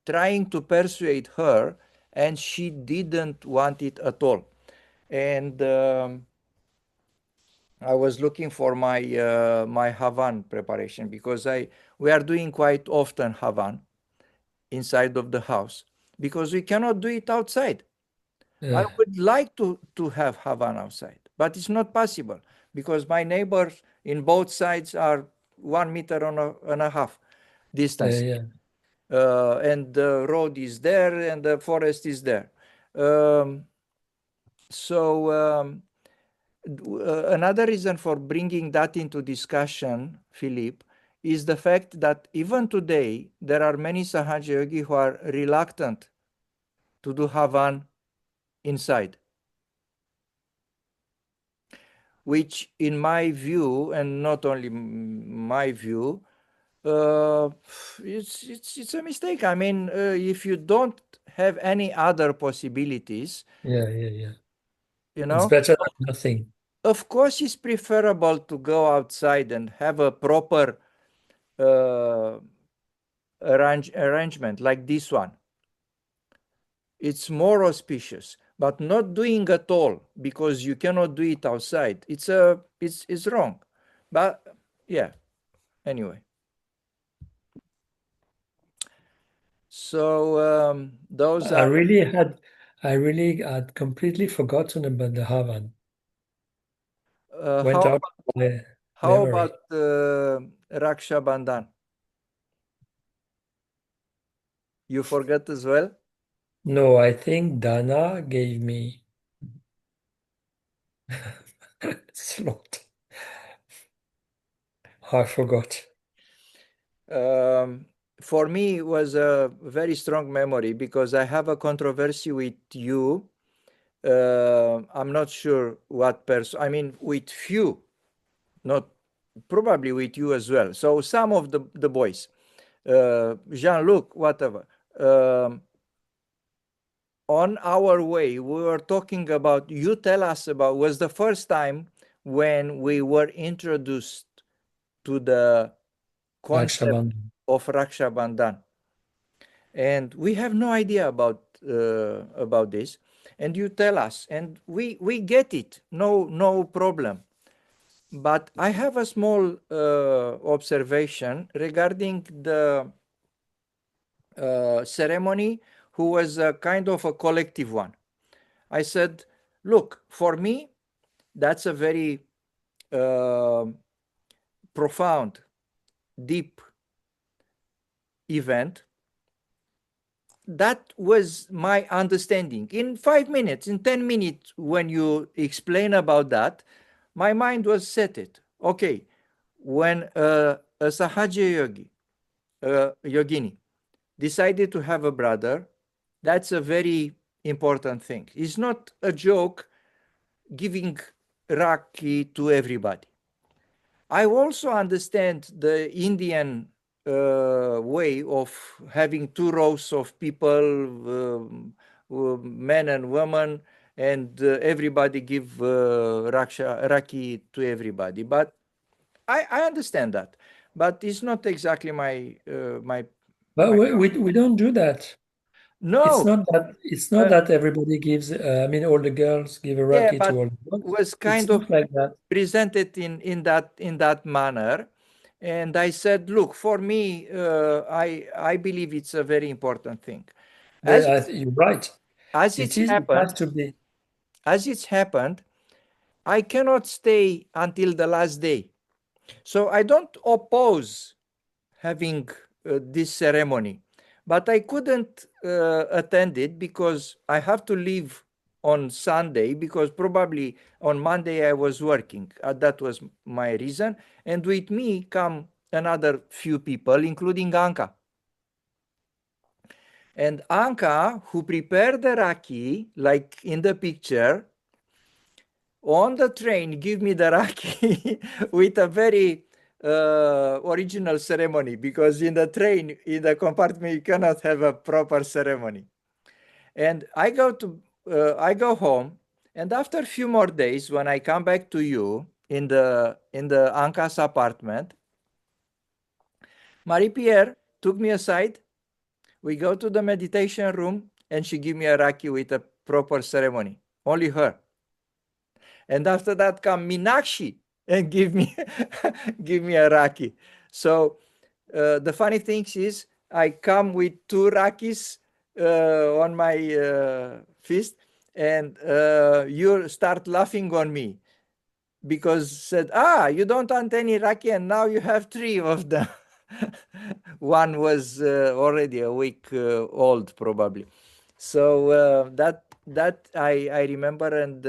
trying to persuade her, and she didn't want it at all. And I was looking for my Havan preparation because we are doing quite often Havan inside of the house because we cannot do it outside. I Yeah. would like to have Havan outside. but it's not possible because my neighbors in both sides are 1 meter and a half distance. Yeah. And the road is there and the forest is there. Another reason for bringing that into discussion, Philippe, is the fact that even today there are many Sahaja Yogi who are reluctant to do Havan inside, which in my view, and not only my view, it's a mistake. I mean, if you don't have any other possibilities, Yeah. you It's know, better than nothing. of course it's preferable to go outside and have a proper arrangement like this one. It's more auspicious, but not doing at all because you cannot do it outside. It's wrong. But yeah, anyway. So those I are. really had completely forgotten about the Havan. Went How out of my how memory. about Raksha Bandhan? You forgot as well? No, I think Dana gave me slot. I forgot. For me, it was a very strong memory because I have a controversy with you. I'm not sure what person, I mean, with few, not probably with you as well. So some of the boys, Jean-Luc, whatever. On our way, we were talking about, you tell us about, was the first time when we were introduced to the concept of Raksha Bandhan. And we have no idea about this. And you tell us, and we get it, no problem. But I have a small observation regarding the ceremony, who was a kind of a collective one. I said, look, for me, that's a very profound, deep event. That was my understanding. In 5 minutes, in 10 minutes, when you explain about that, my mind was set it. Okay, when a Sahaja Yogi, Yogini, decided to have a brother, that's a very important thing. It's not a joke giving Rakhi to everybody. I also understand the Indian way of having two rows of people, men and women, and everybody give Rakhi to everybody. But I understand that. But it's not exactly my But we don't do that. No. It's not that everybody gives. I mean, all the girls give a Yeah, Raki to but all the boys. was kind It's of not like that. presented in that manner. And I said, look, for me, I believe it's a very important thing. You're right. As It it's is. It has happened, to be. I cannot stay until the last day. So I don't oppose having this ceremony, but I couldn't attend it because I have to leave on Sunday, because probably on Monday I was working. That was my reason. And with me come another few people, including Anka. And Anka, who prepared the Raki, like in the picture, on the train, give me the Raki with a very original ceremony, because in the train, in the compartment, you cannot have a proper ceremony. And I go home, and after a few more days, when I come back to you in the Anka's apartment, Marie-Pierre took me aside. We go to the meditation room, and she gave me a Raki with a proper ceremony. Only her. And after that come Minakshi and give me a Raki. So the funny thing is, I come with two Rakis on my fist, and you start laughing on me. because said, you don't want any raki, and now you have three of them. One was already a week old, probably. So that I remember, and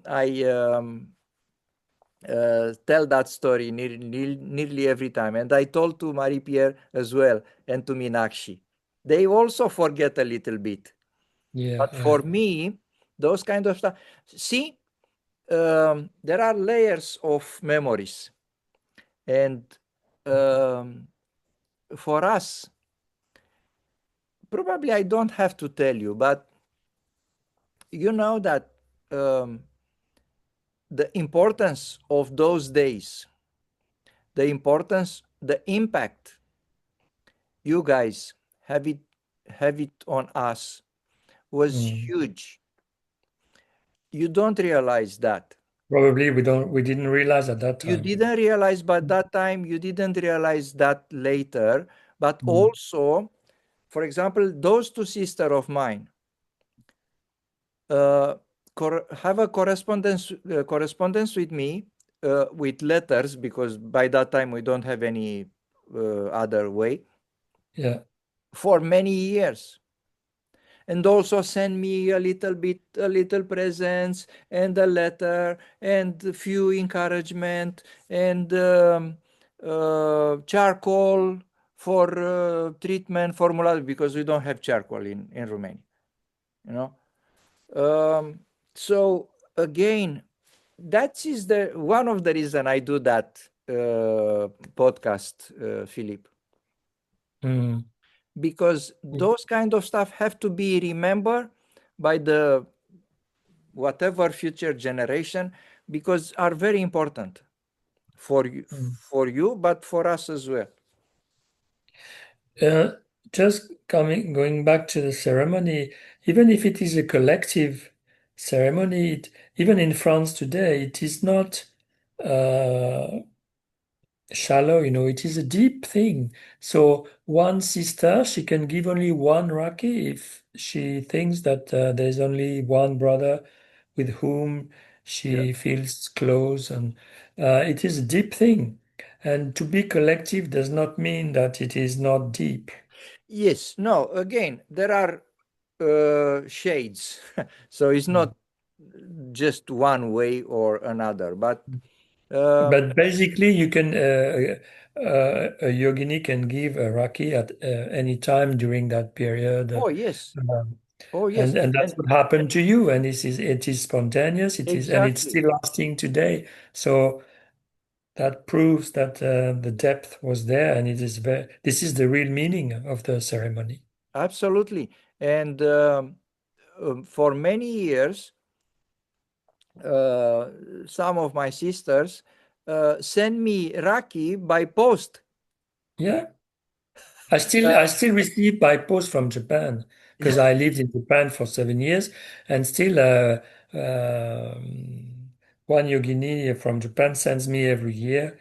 I tell that story nearly every time. And I told to Marie Pierre as well, and to Meenakshi. They also forget a little bit. Yeah, But for me, those kind of stuff. See, there are layers of memories, and for us, probably I don't have to tell you, but you know that the importance of those days, the importance, the impact you guys have it on us was huge. You don't realize that. Probably we didn't realize at that You time. didn't realize by that time, you didn't realize that later, but also, for example, those two sisters of mine have a correspondence with me with letters, because by that time we don't have any other way, Yeah. for many years. And also send me a little presents and a letter and a few encouragement and charcoal for treatment formula, because we don't have charcoal in Romania, you know. So again, that is the one of the reason I do that podcast, Philippe, because those kind of stuff have to be remembered by the whatever future generation, because are very important for you, but for us as well. Just going back to the ceremony, even if it is a collective ceremony, even in France today, it is not shallow, it is a deep thing. So one sister, she can give only one raki if she thinks that there's only one brother with whom Yeah. she feels close, and it is a deep thing. And to be collective does not mean that it is not deep. Yes, no, again, there are shades. So it's not just one way or another, but But basically, you can a yogini can give a raki at any time during that period, oh yes, um, oh yes, and that's and what happened to you. And it is spontaneous. It's exactly, still lasting today. So that proves that the depth was there, and it is very. This is the real meaning of the ceremony. absolutely. And for many years, uh, some of my sisters send me raki by post. Yeah. I still receive by post from Japan because I lived in Japan for 7 years, and still one yogini from Japan sends me every year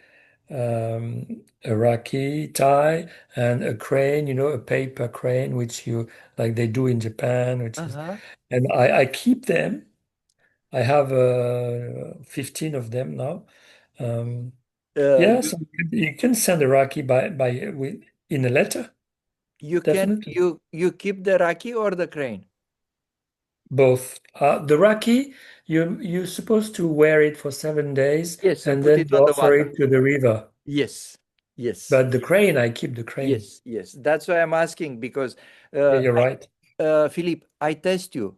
a raki tie and a crane, a paper crane, which you like they do in Japan, Uh-huh. and I keep them. I have 15 of them now. Um, yeah, You so you can send a raki in a letter. you can Definitely. you keep the raki or the crane? Both. The raki, you're supposed to wear it for 7 days Yes, and and put then it you on the offer water. it to the river. Yes, yes, But the crane, I keep the crane. yes, yes. That's why I'm asking, because Yeah, you're right. Philippe, I test you.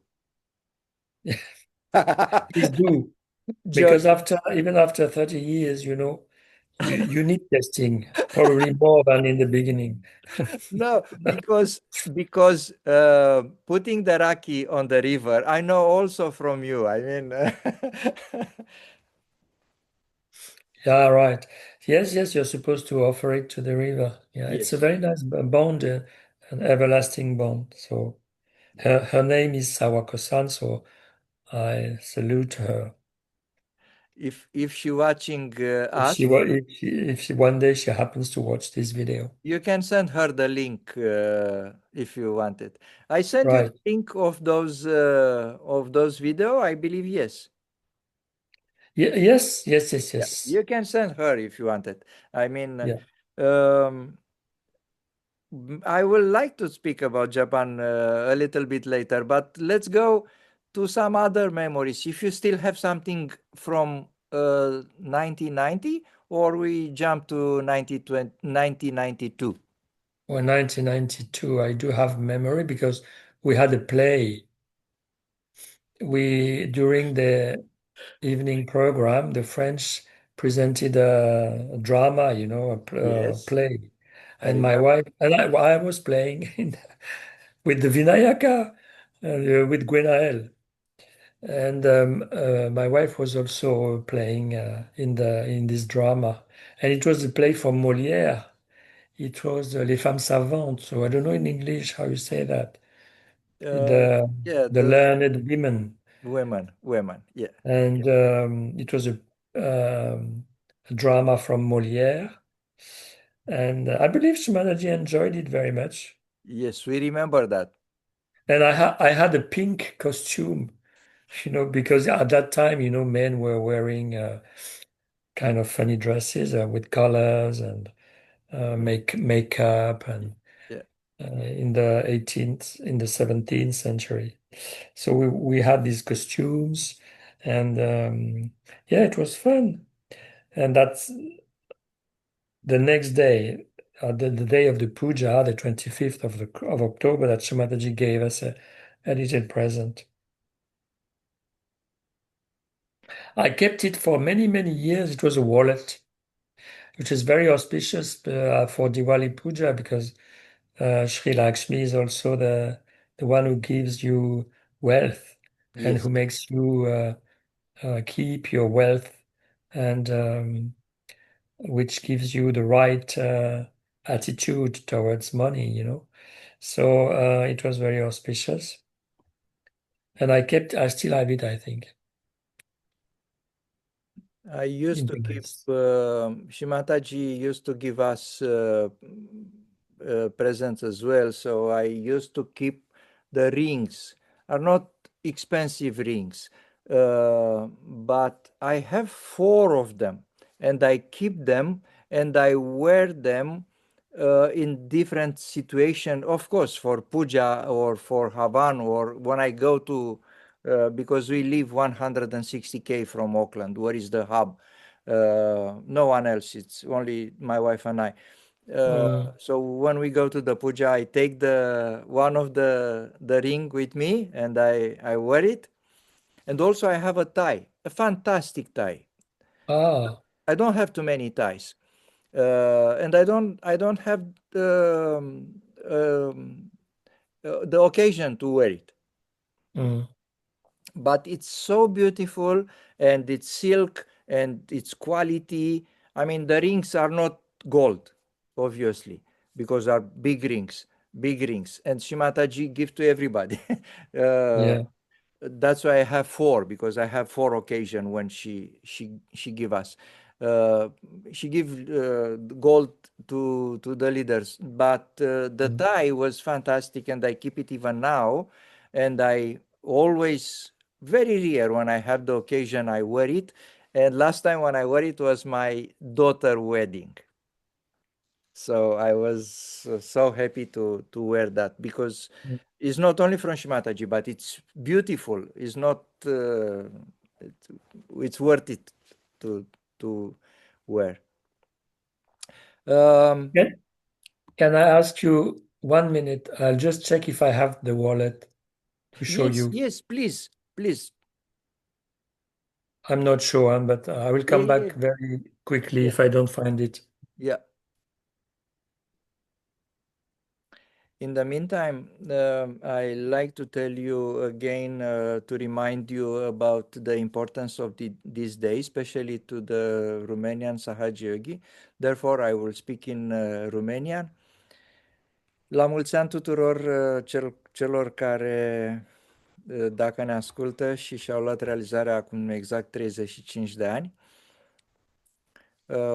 Please do. Because Joking. even after 30 years, you need testing, probably more than in the beginning. No, because putting the raki on the river, I know also from you. I mean, Yeah, right. Yes, yes, you're supposed to offer it to the river. Yeah, it's a yes. very nice bond, an everlasting bond. So her name is Sawako-san, so I salute her. If she watching If us, she wa- if she one day she happens to watch this video. you can send her the link if you want it. I sent you the Right. link of those video. I believe yes. Yes, yes, yes, Yeah, yes. you can send her if you wanted. I mean, Yeah. um, I would like to speak about Japan a little bit later, but let's go to some other memories. If you still have something from 1990, or we jump to 1992. Or 1992, I do have memory because we had a play. During the evening program, the French presented a drama, a Yes, play. I And my remember. wife and I was playing with the Vinayaka, with Gwenaël. And my wife was also playing in this drama. And it was a play from Molière. It was Les Femmes Savantes. So I don't know in English how you say that. Uh, The yeah, the the learned women. women. Yeah, And it was a drama from Molière. And I believe Shumanaji enjoyed it very much. yes, we remember that. And I had a pink costume, because at that time, men were wearing kind of funny dresses with colors and makeup and Yeah. in the 17th century. So we had these costumes and yeah, it was fun. And that's the next day, the day of the puja, the 25th of October, that Shumataji gave us a little present. I kept it for many, many years. It was a wallet, which is very auspicious for Diwali puja because Sri Lakshmi is also the one who gives you wealth and Yes. who makes you keep your wealth and which gives you the right attitude towards money. So it was very auspicious. And I still have it, I think, I used in to the keep, base. Shimataji used to give us presents as well. So I used to keep the rings, are not expensive rings, but I have four of them and I keep them and I wear them in different situation, of course, for puja or for Havan or when I go to because we live 160 km from Auckland, where is the hub. No one else, it's only my wife and I. Mm. So when we go to the puja, I take the one of the ring with me and I wear it. And also I have a tie, a fantastic tie. Ah, I don't have too many ties, and I don't have the occasion to wear it. mm, But it's so beautiful and it's silk and it's quality. I mean, the rings are not gold, obviously, because are big rings, and Shimataji give to everybody. uh, yeah. that's why I have four, because I have four occasion when she give us. Uh, she give gold to the leaders, but the Mm. tie was fantastic, and I keep it even now, and I always, very rare when I have the occasion I wear it, and last time when I wear it was my daughter wedding. So I was so happy to wear that because Mm. it's not only from Shimataji, but it's beautiful. It's not. It- it's worth it to to wear. Um, Can, can I ask you 1 minute? I'll just check if I have the wallet to show yes, you. yes, please, please. I'm not sure, but I will Yeah, come yeah, back very quickly yeah, if I don't find it. yeah. In the meantime, I like to tell you again to remind you about the importance of this day, especially to the Romanian Sahaja Yogi. Therefore, I will speak in Romanian. La mulți ani tuturor celor care, dacă ne ascultă și și-au luat realizarea acum exact 35 de ani.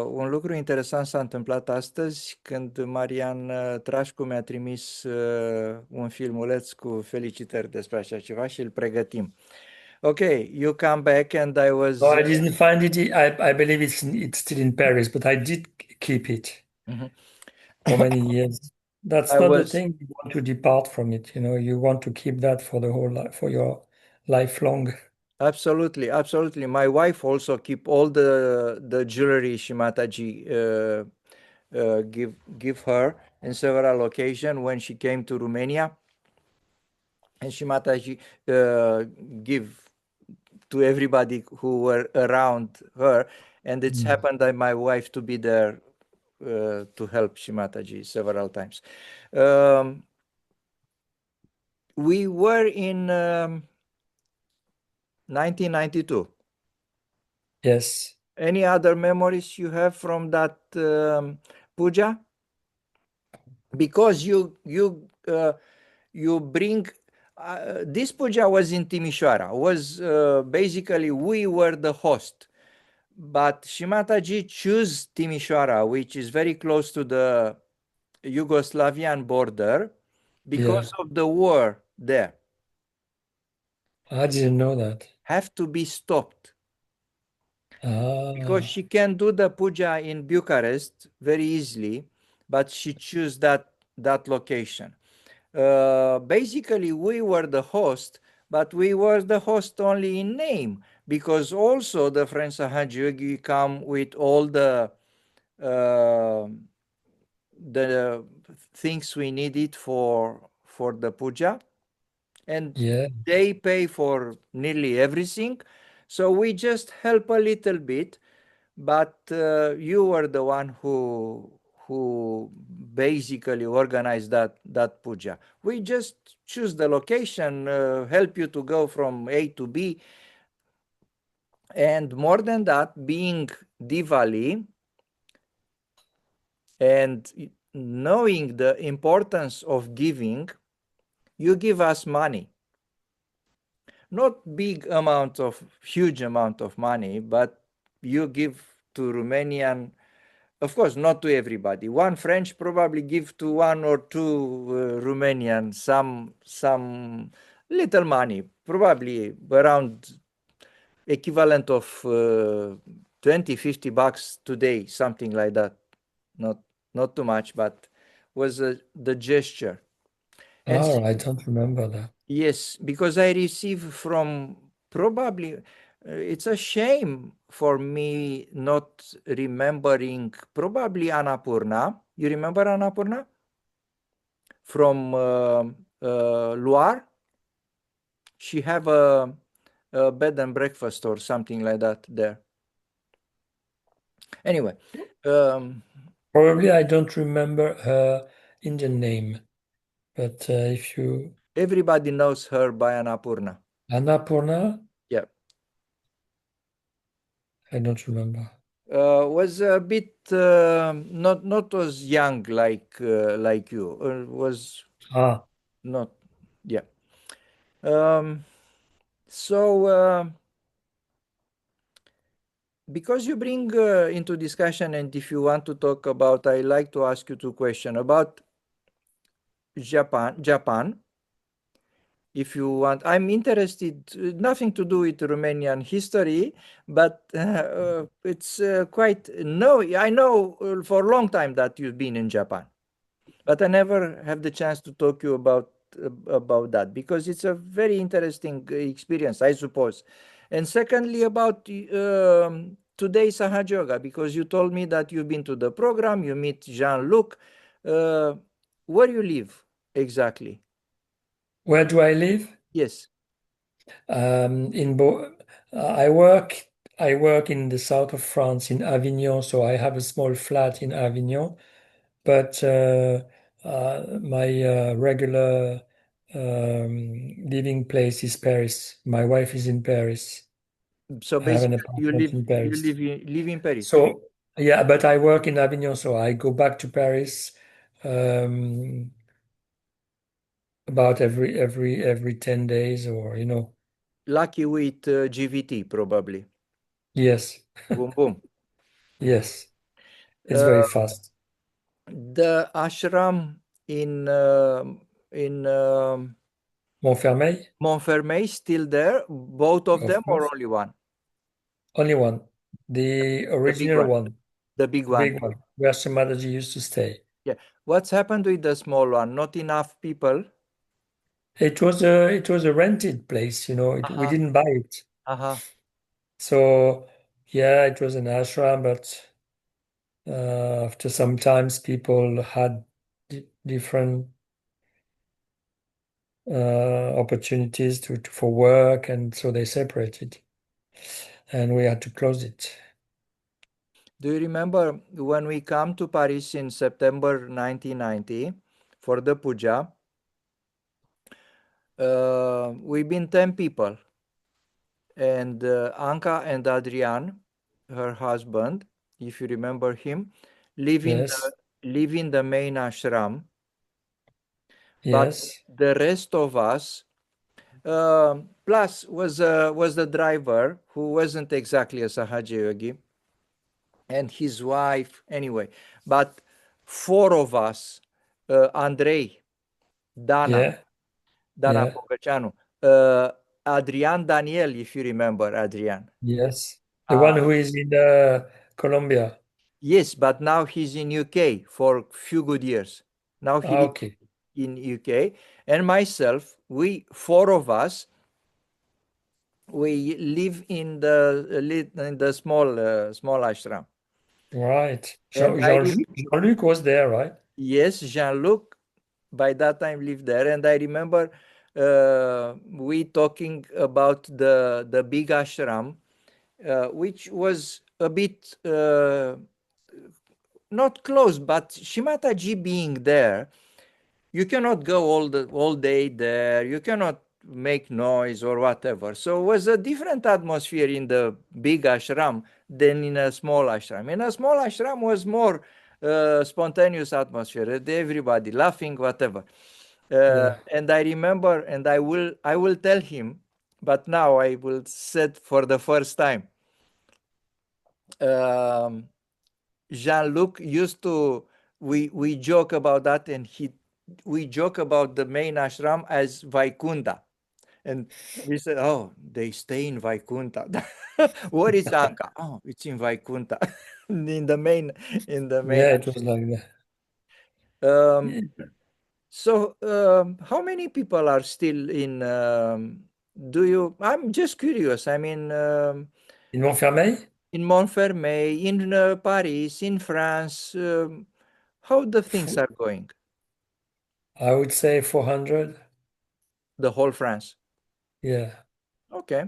Un lucru interesant s-a întâmplat astăzi când Marian Trașcu mi-a trimis un filmuleț cu felicitări despre așa ceva și îl pregătim. Okay, you come back and I No, was I didn't find it. I believe it's still in Paris, but I did keep it mhm. for many years. That's I not the was thing. You want to depart from it, you want to keep that for the whole life, for your lifelong. absolutely, absolutely. My wife also keep all the jewelry Shimataji give her in several occasions when she came to Romania, and Shimataji give to everybody who were around her, and it's Mm. happened that my wife to be there to help Shimataji several times. Um, we were in 1992. Yes, Any other memories you have from that puja? Because you bring this puja was in Timișoara. Was basically we were the host, but Shimataji chose Timișoara, which is very close to the Yugoslavian border, yeah. because of the war there. I didn't know that. Have to be stopped because Ah, she can do the puja in Bucharest very easily, but she chose that location. Basically, we were the host, but we were the host only in name, because also the French Sahaja Yogi come with all uh, the things we needed for the puja, and yeah, they pay for nearly everything. So we just help a little bit, but you were the one who basically organized that puja. We just choose the location, help you to go from A to B, and more than that, being Diwali and knowing the importance of giving, you give us money. Not big amount of huge amount of money, but you give to Romanian. Of course, not to everybody. One French probably give to one or two Romanian some little money, probably around equivalent of 20, $50 today, something like that. Not not too much, but was the gesture. And oh, I don't remember that. yes, because I receive from probably, it's a shame for me not remembering probably Annapurna. You remember Annapurna from Loire? She have a bed and breakfast or something like that there. Anyway, um, Probably I don't remember her Indian name, but if you everybody knows her by Annapurna. Annapurna, Yeah. I don't remember. Was a bit not was young like you. Was Ah, not, yeah. Um, so because you bring into discussion, and if you want to talk about, I like to ask you two questions about Japan. If you want, I'm interested, nothing to do with Romanian history, but it's quite, no, I know for a long time that you've been in Japan, but I never have the chance to talk to you about that, because it's a very interesting experience, I suppose. And secondly, about today Sahaja Yoga, because you told me that you've been to the program, you meet Jean-Luc. Uh, where you live exactly? where do I live? Yes. In Bo I work in the south of France in Avignon, so I have a small flat in Avignon, but my regular living place is Paris. My wife is in Paris. So I have an basically, you apartment live in you Paris. live in Paris. So yeah, but I work in Avignon, so I go back to Paris um, about every 10 days or. Lucky with GVT, probably. Yes, Boom, boom. yes, it's Uh, very fast. the ashram in Montfermeil? Montfermeil still there, both of Of them, or course. only one? Only one. The The big original one, one, the big the one. big one, where Shamaji used to stay. Yeah. What's happened with the small one? Not enough people? It was a rented place, we Uh-huh. didn't buy it. Uh-huh. So yeah, it was an ashram, but after some times people had different opportunities for work, and so they separated, and we had to close it. Do you remember when we come to Paris in September 1990 for the puja? We've been 10 people, and Anka and Adrian, her husband, if you remember him, live in the Yes, live in the main ashram, but yes, the rest of us, plus was the driver who wasn't exactly a Sahaja Yogi, and his wife anyway, but four of us, Andrei, Dana, yeah, Dana yeah, Pogăceanu, Adrian Daniel, if you remember Adrian. yes. The Uh, one who is in Colombia. yes, but now he's in UK for few good years. Now he Ah, lives okay, in UK, and myself, we four of us, we live in the small ashram. right. And Jean-Luc was there, right? yes, Jean-Luc by that time lived there, and I remember we talking about the big ashram, which was a bit not close, but Shimataji being there, you cannot go all day there. You cannot make noise or whatever. So it was a different atmosphere in the big ashram than in a small ashram. In a small ashram was more spontaneous atmosphere. Everybody laughing, whatever. Yeah. And I remember, and I will tell him, but now I will said for the first time. Um, Jean-Luc used to we joke about that, and we joke about the main ashram as Vaikunta. And we said, oh, they stay in Vaikunta. Where is Anka? Oh, it's in Vaikunta. In the main Yeah, it was like that. um, Yeah. so how many people are still in do you I'm just curious. I mean, In Montfermeil, in Montfermeil, in Paris, in France, how the things f- are going? I would say 400. The whole France. Yeah. Okay,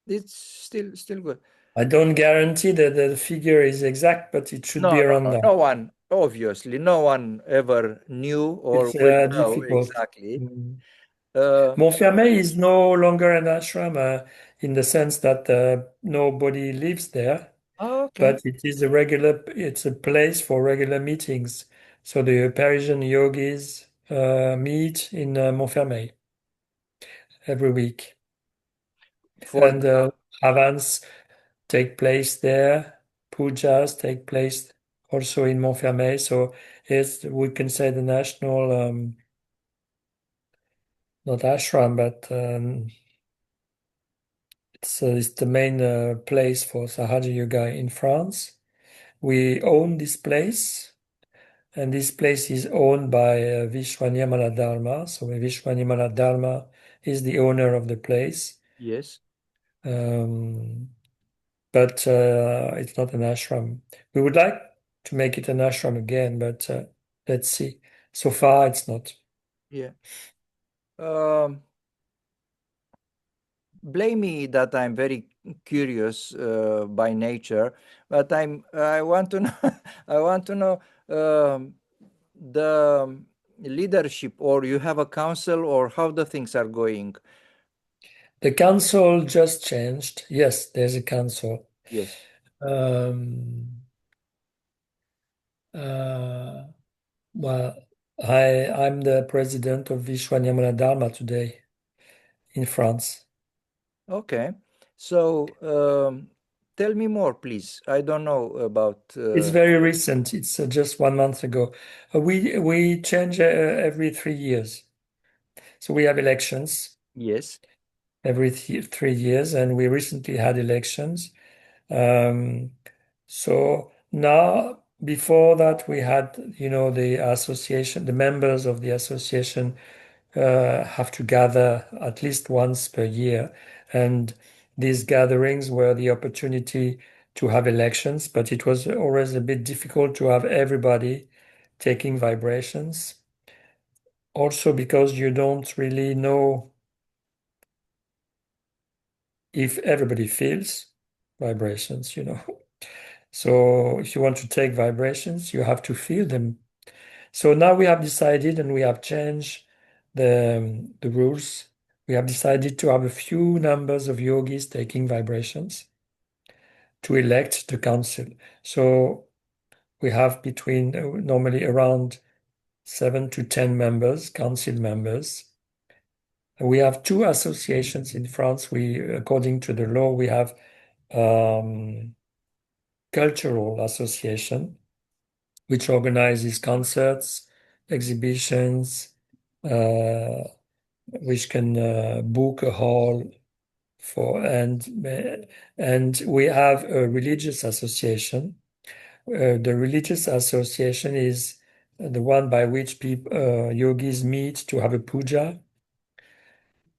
it's still good. I don't guarantee that the figure is exact, but it should No, be no, around no. that. No one, obviously, no one ever knew or It's will know difficult. exactly. Mm. Uh, Montfermeil is no longer an ashram in the sense that nobody lives there, okay, but it's a place for regular meetings. So the Parisian yogis meet in Montfermeil every week. for And the Havans take place there, pujas take place also in Montfermeil. So we can say the national, not ashram, but it's the main place for Sahaja Yoga in France. We own this place, and this place is owned by Vishwanyamala Dharma. So Vishwanyamala Dharma is the owner of the place. yes, Um, but it's not an ashram. We would like to make it an ashram again, but let's see. So far, it's not. yeah. Um, Blame me that I'm very curious by nature, but I want to know I want to know the leadership, or you have a council, or how the things are going. The council just changed. Yes, there's a council. Yes. Um, uh, well, I'm the president of Vishwanyamana Dharma today in France. Okay. So tell me more, please. I don't know about. It's very recent. It's just 1 month ago. We change every 3 years. So we have elections Yes. every 3 years, and we recently had elections. Um, so now, before that, we had, the association, the members of the association have to gather at least once per year. And these gatherings were the opportunity to have elections, but it was always a bit difficult to have everybody taking vibrations. Also, because you don't really know if everybody feels vibrations. So if you want to take vibrations, you have to feel them. So now we have decided and we have changed the rules. We have decided to have a few numbers of yogis taking vibrations to elect the council. So we have between normally around 7 to 10 members, council members. We have two associations in France. According to the law, we have cultural association, which organizes concerts, exhibitions, which can book a hall for, and we have a religious association. The religious association is the one by which people, yogis meet to have a puja.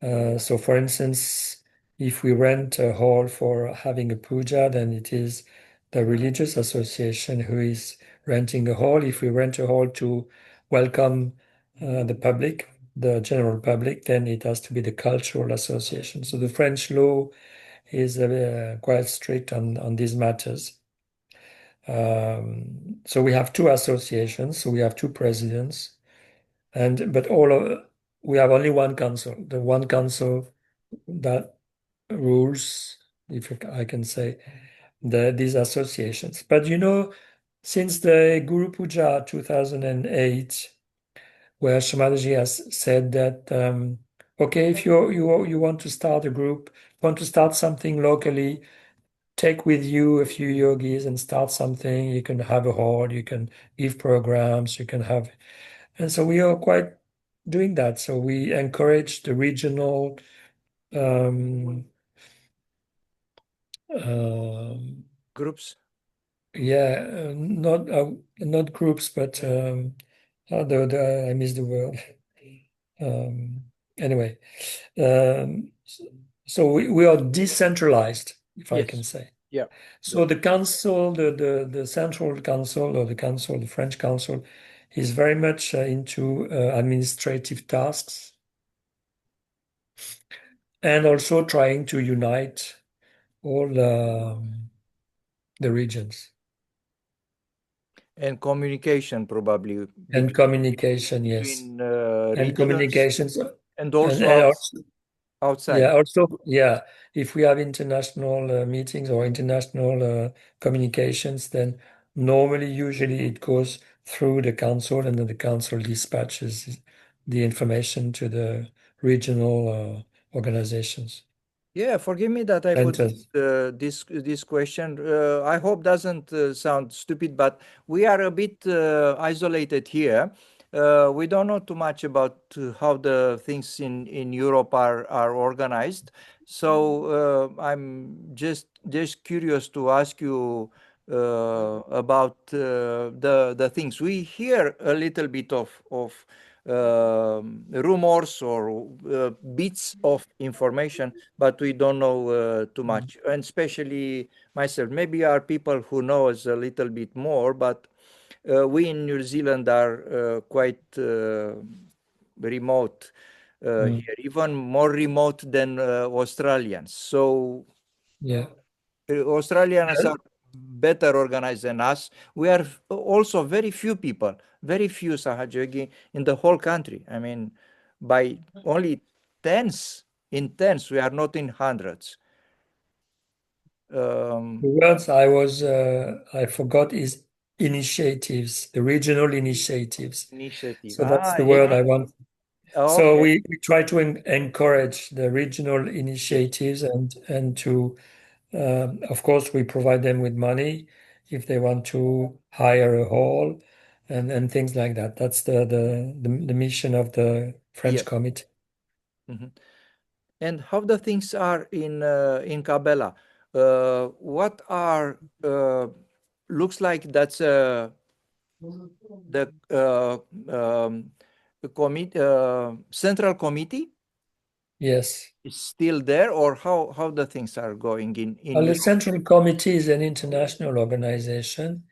So, for instance, if we rent a hall for having a puja, then it is the religious association who is renting a hall. If we rent a hall to welcome the public, the general public, then it has to be the cultural association. So the French law is quite strict on these matters. So we have two associations, so we have two presidents, but we have only one council. The one council that rules, if I can say, these associations. But since the Guru Puja 2008, where Shamaji has said that, okay, if you want to start a group, want to start something locally, take with you a few yogis and start something. You can have a hall, you can give programs, you can have, and so we are quite doing that. So we encourage the regional um, Groups. yeah, not groups, but I miss the word. Um, anyway, um, so we are decentralized, if I can Yes. say. Yeah. So the council, the central council or the council, the French council, is very much into administrative tasks and also trying to unite all the regions. And communication probably And communication, yes. between And regions communications and and, also and also, outside. yeah, also, yeah, if we have international meetings or international communications, then usually it goes through the council and then the council dispatches the information to the regional organizations, Yeah, forgive me that I put centers. this question. I hope doesn't sound stupid, but we are a bit isolated here. We don't know too much about how the things in Europe are organized. So I'm just curious to ask you about the things. We hear a little bit of rumors or bits of information, but we don't know too much. And especially myself, maybe are people who know us a little bit more, but we in New Zealand are quite remote Mm, here, even more remote than Australians. So yeah. Australians are better organized than us. We are also very few people, very few Sahaja Yogi in the whole country. I mean, by only tens, in tens, we are not in hundreds. The Um, words I forgot is initiatives, the regional initiatives. Initiative. So that's Ah, the yeah. word I want. So Okay. we try to encourage the regional initiatives and to, of course, we provide them with money if they want to hire a hall and things like that. That's the mission of the French Yes. committee. Mhm. And how the things are in Cabela? What are looks like that's the central committee Yes. is still there, or how the things are going in Well, the Europe? Central Committee is an international organization,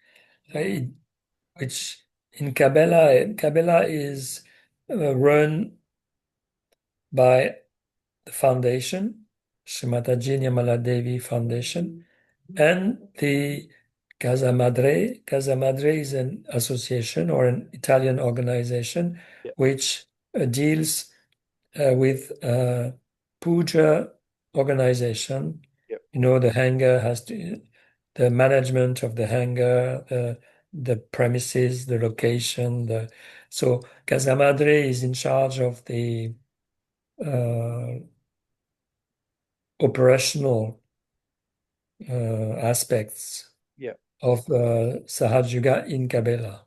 which in Cabela is run by the foundation, Shrimataji Nirmala Devi Foundation, and the Casa Madre. Casa Madre is an association or an Italian organization Yeah. which deals with puja organization. Yeah. You know, the hangar the management of the hangar, the premises, the location. So Casa Madre is in charge of the operational aspects Yeah. of Sahaja Yoga in Cabela.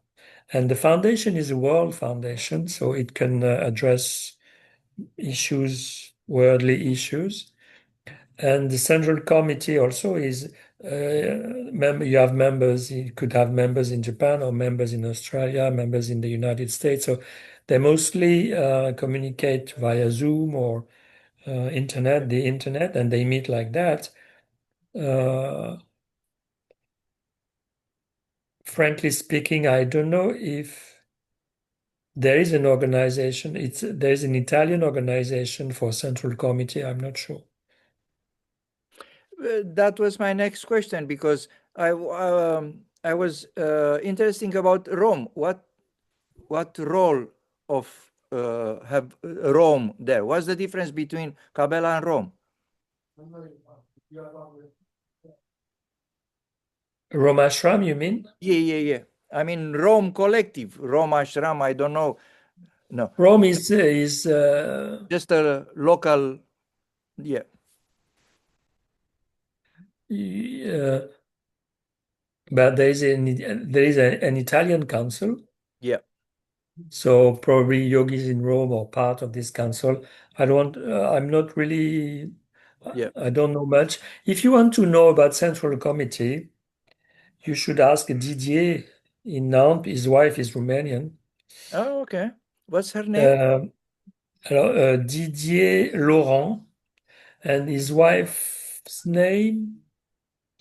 And the foundation is a world foundation, so it can address issues, worldly issues. And the central committee also is, you have members, you could have members in Japan or members in Australia, members in the United States. So they mostly communicate via Zoom or the internet, and they meet like that. Frankly speaking, I don't know if there is an organization. There's an Italian organization for Central Committee. I'm not sure. That was my next question, because I was interesting about Rome. What role of have Rome there? What's the difference between Cabela and Rome? Rome Ashram, you mean? Yeah. I mean, Rome collective, Rome ashram. I don't know. No, Rome is just a local. Yeah. but there is an Italian council. Yeah. So probably yogis in Rome are part of this council. I'm not really, Yeah. I don't know much. If you want to know about Central Committee, you should ask Didier in Nantes. His wife is Romanian. Oh, okay. What's her name? Didier Laurent, and his wife's name,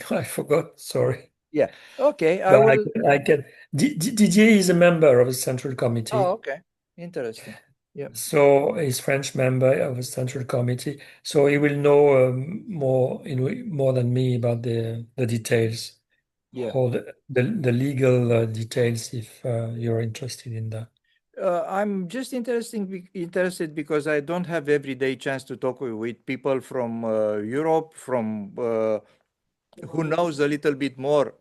I forgot, sorry. Yeah. Okay. I But will. I can. Didier is a member of the Central Oh, Committee. okay. Interesting. Yeah. So he's French member of the Central Committee. So he will know more than me about the details Yeah. or the legal details if you're interested in that. I'm just interested because I don't have everyday chance to talk with people from Europe, from who knows a little bit more.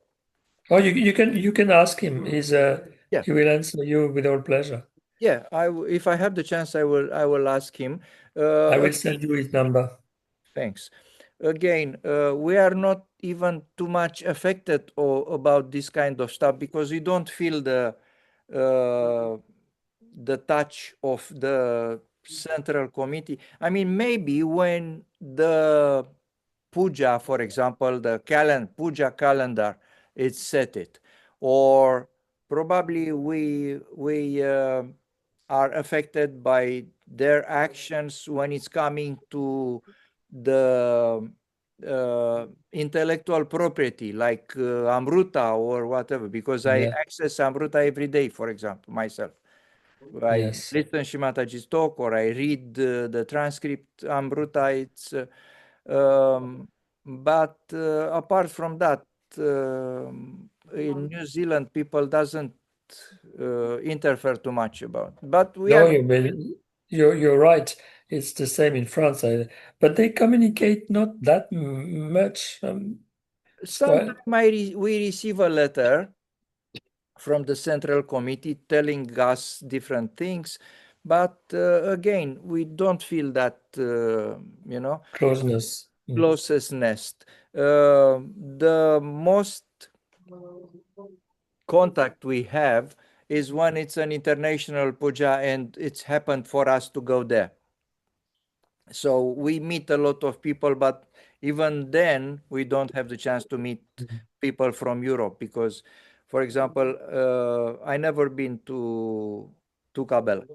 Oh, you can ask him. Yeah. He will answer you with all pleasure. Yeah. If I have the chance, I will ask him. I Uh, will send you his number. Thanks. Again, we are not even too much affected about this kind of stuff, because we don't feel uh, the touch of the central committee. I mean, maybe when the puja, for example, the puja calendar is set it, or probably we are affected by their actions when it's coming to the intellectual property, like Amruta or whatever, because I Yeah. access Amruta every day, for example, myself. I Yes. listen Shimataji's talk, or I read the transcript Amruta. But apart from that, in New Zealand, people doesn't interfere too much about. But we No, are you're right. It's the same in France, but they communicate not that much. Well, sometimes we receive a letter from the central committee telling us different things, but again, we don't feel that closeness. closest nest. The most contact we have is when it's an international puja and it's happened for us to go there. So we meet a lot of people, but even then we don't have the chance to meet people from Europe because, for example, I never been to Cabela.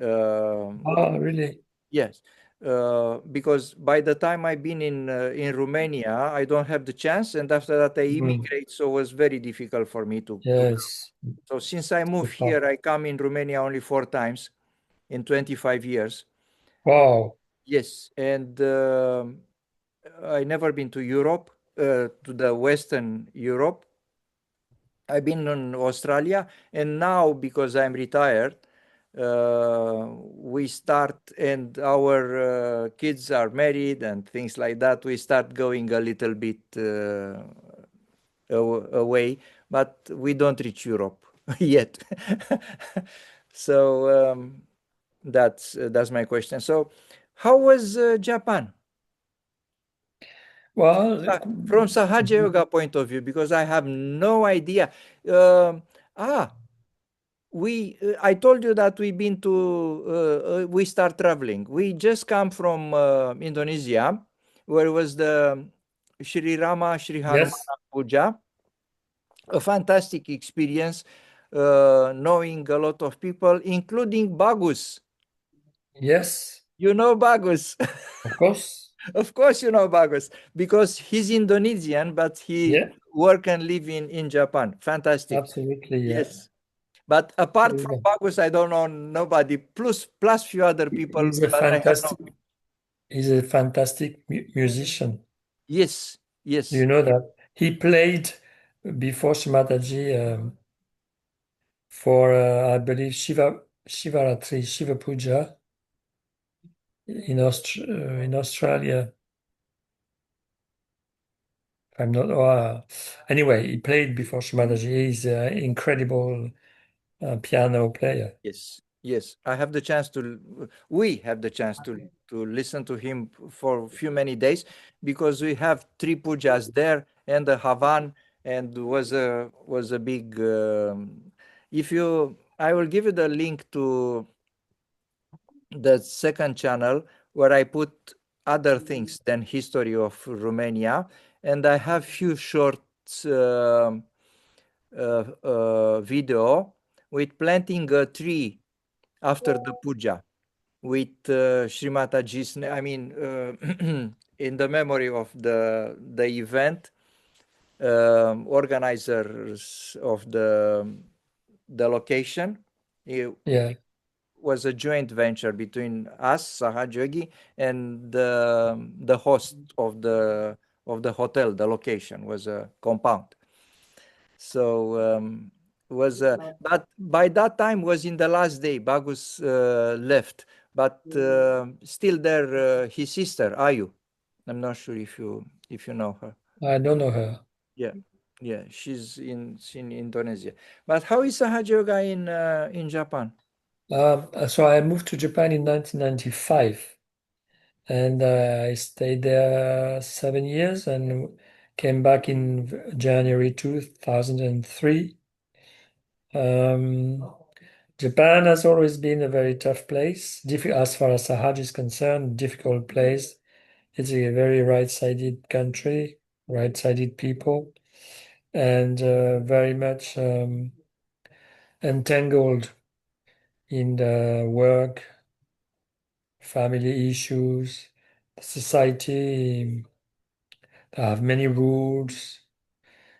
Oh, really? Yes, because by the time I've been in Romania, I don't have the chance, and after that I Mm. immigrate, so it was very difficult for me to. Yes. So since I So moved far. here, I come in Romania only 4 times in 25 years. Wow. Yes, and I never been to Europe, to the Western Europe. I've been in Australia, and now because I'm retired, we start, and our kids are married and things like that. We start going a little bit away, but we don't reach Europe yet. So that's my question. So, how was Japan? Well, From Sahaja Yoga point of view, because I have no idea. Um, ah, I told you that we've been to, we start traveling. We just come from Indonesia, where was the Sri Rama Sri yes, Hanumana Puja, a fantastic experience, knowing a lot of people, including Bagus. yes, You know Bagus. of course. Of course, you know Bagus because he's Indonesian, but he Yeah, work and live in Japan. Fantastic. absolutely. Yeah. Yes. But apart from So, Bagus, I don't know nobody. Plus few other people, he's a but I have no. fantastic, he's a fantastic musician. Yes, Do you yes, know that? He played before Shimataji for, I believe, Shivaratri, Shiva Puja in Australia. If I'm not. Anyway, he played before Shimataji. He's an incredible piano player. yes, yes. I have the chance to. We have the chance to listen to him for a few many days because we have three pujas there and the Havan and was a big. If you, I will give you the link to the second channel where I put other things than history of Romania, and I have few shorts video with planting a tree after the puja with Srimataji's, I mean, in the memory of the event, organizers of the location. It Yeah, was a joint venture between us, Sahaja Yogi, and the host of the hotel. The location was a compound. So was but by that time was in the last day. Bagus left, but still there. His sister Ayu. I'm not sure if you know her. I don't know her. Yeah, yeah, she's in Indonesia. But how is Sahaja Yoga in Japan? So I moved to Japan in 1995, and I stayed there 7 years and came back in January 2003. Um, Japan has always been a very tough place. As far as Sahaj is concerned, difficult place. It's a very right-sided country, right-sided people, and very much entangled in the work, family issues, society. They have many rules.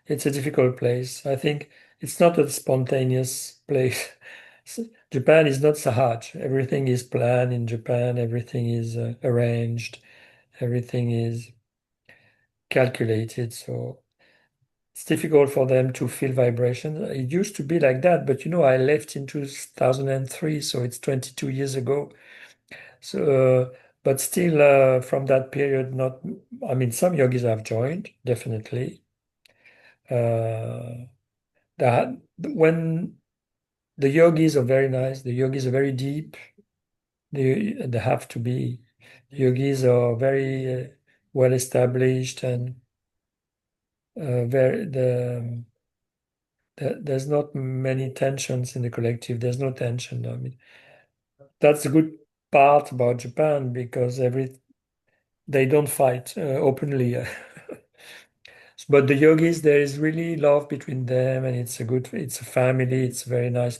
It's a difficult place. I think it's not a spontaneous place. Japan is not Sahaj. Everything is planned in Japan. Everything is arranged. Everything is calculated. So it's difficult for them to feel vibrations. It used to be like that, but I left in 2003, so it's 22 years ago. So, but still, from that period, not. I mean, some yogis have joined, definitely. That when the yogis are very nice, the yogis are very deep. They have to be. Yogis are very well established and very there's not many tensions in the collective. There's no tension. I mean, that's good. part about Japan because they don't fight openly. But the yogis, there is really love between them, and it's a family. It's a very nice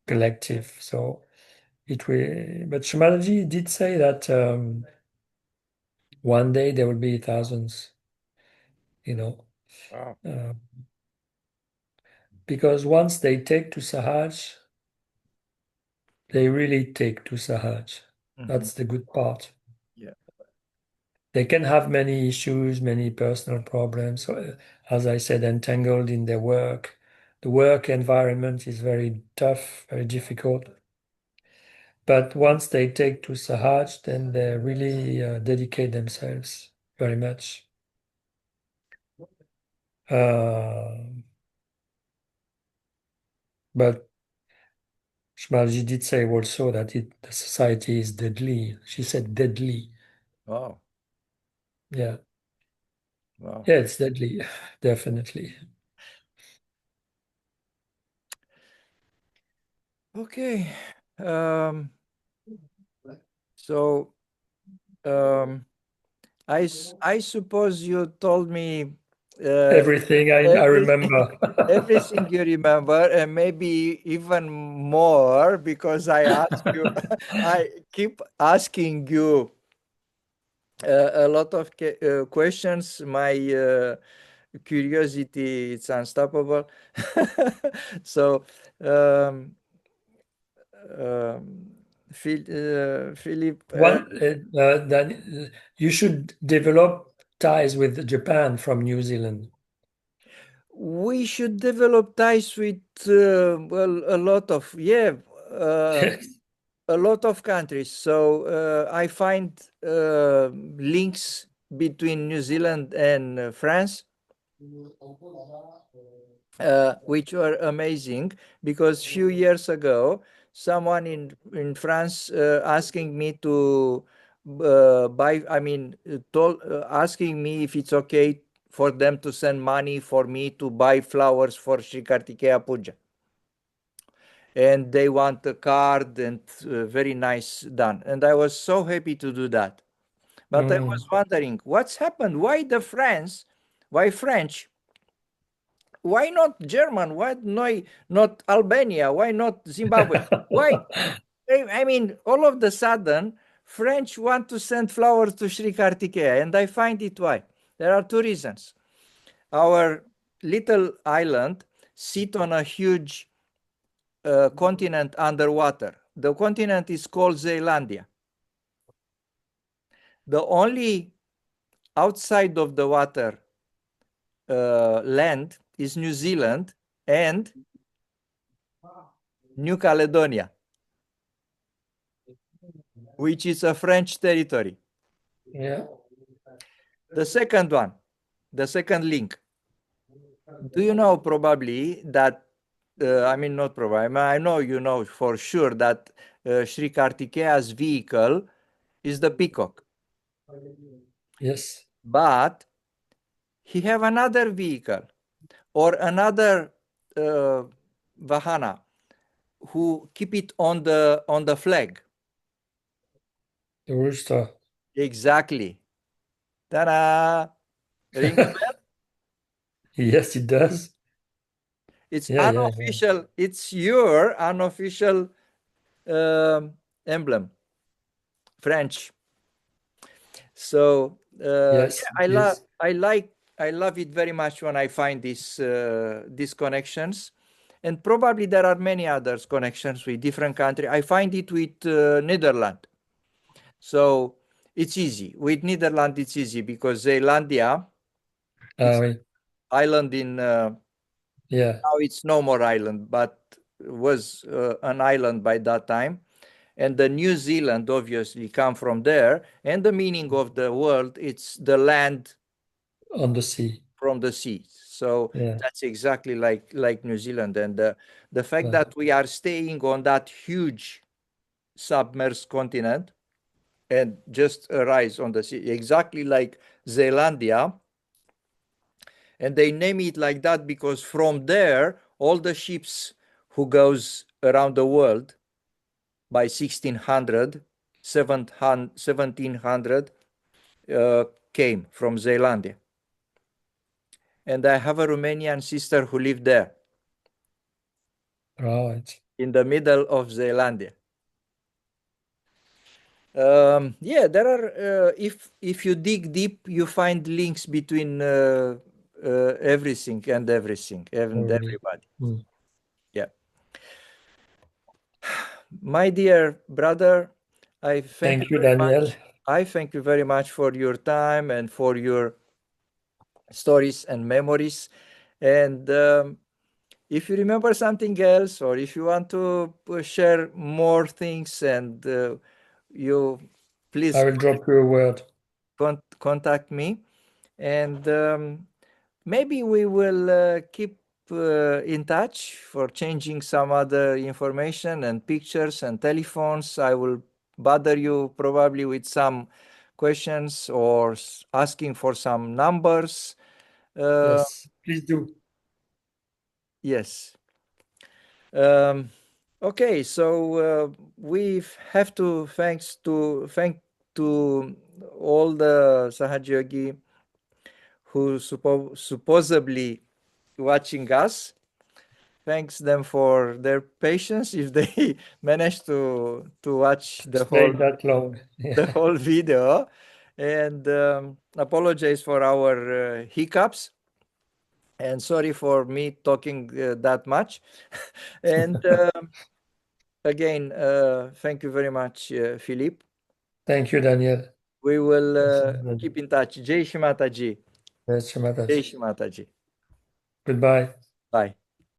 collective. So it will. But Shumanaji did say that one day there will be thousands. You know, Wow. uh, because once they take to Sahaj, they really take to Sahaj. Mhm. That's the good part. Yeah. They can have many issues, many personal problems, as I said, entangled in their work. The work environment is very tough, very difficult. But once they take to Sahaj, then they really dedicate themselves very much. Uh, but Shmarji did say also that the society is deadly. She said deadly. Wow. Yeah, Wow. yeah, it's deadly, definitely. Okay. Um, so um, I suppose you told me uh, Everything I everything remember. everything you remember, and maybe even more because I ask you, I keep asking you a lot of questions. My curiosity it's unstoppable. So um, um, Philip, Then you should develop ties with Japan from New Zealand. we should develop ties with well a lot of uh, a lot of countries. So I find links between New Zealand and France, which were amazing because few years ago, someone in France asking me to buy. I mean, told asking me if it's okay for them to send money for me to buy flowers for Sri Kartikeya Puja, and they want a card and very nice done. And I was so happy to do that. But I Mm. was wondering what's happened. Why the France? Why French? Why not German? Why not Albania? Why not Zimbabwe? Why? I mean, all of the sudden, French want to send flowers to Sri Kartikeya, and I find it why. There are two reasons. Our little island sit on a huge continent underwater. The continent is called Zealandia. The only outside of the water land is New Zealand and New Caledonia, which is a French territory. Yeah. The second one, the second link. Do you know probably that, I mean, not probably, I know you know for sure that Sri Kartikeya's vehicle is the peacock, Yes. but he have another vehicle or another uh, Vahana who keep it on the flag. The rooster. Exactly. Ta-da! Ring a bell? Yes, it does. It's Yeah, yeah, yeah. unofficial. It's your unofficial um, emblem, French. So Yes, it is. I love it very much when I find these connections, and probably there are many others connections with different countries. I find it with Netherlands. So it's easy with Netherlands. It's easy because Zeelandia, Ah, it's oui. island in Yeah, now it's no more island, but was an island by that time. And the New Zealand obviously come from there. And the meaning of the world, it's the land on the sea. from the sea. So Yeah. that's exactly like New Zealand. And the fact Right. that we are staying on that huge submerged continent and just arise on the sea, exactly like Zealandia. And they name it like that because from there, all the ships who goes around the world by 1600, 1700 came from Zealandia. And I have a Romanian sister who lived there. Right. In the middle of Zealandia. Yeah, there are, if you dig deep, you find links between everything and everything, and everybody. Mm. Yeah. My dear brother, I Thank you, Daniel. I thank you very much for your time and for your stories and memories. And if you remember something else, or if you want to share more things, and you please I will drop you a word. contact me, and maybe we will keep in touch for changing some other information and pictures and telephones. I will bother you probably with some questions or asking for some numbers. Yes, please do. Yes. Okay, so we have to thank to all the Sahaja Yogi who supposedly watching us. Thanks them for their patience if they managed to watch the Stay that long. the whole video, and apologize for our hiccups, and sorry for me talking that much. And again, thank you very much, Philippe. Thank you, Daniel. We will keep in touch. Jai Shri Mataji. Yes, Jai Shri Mataji. Goodbye. Bye.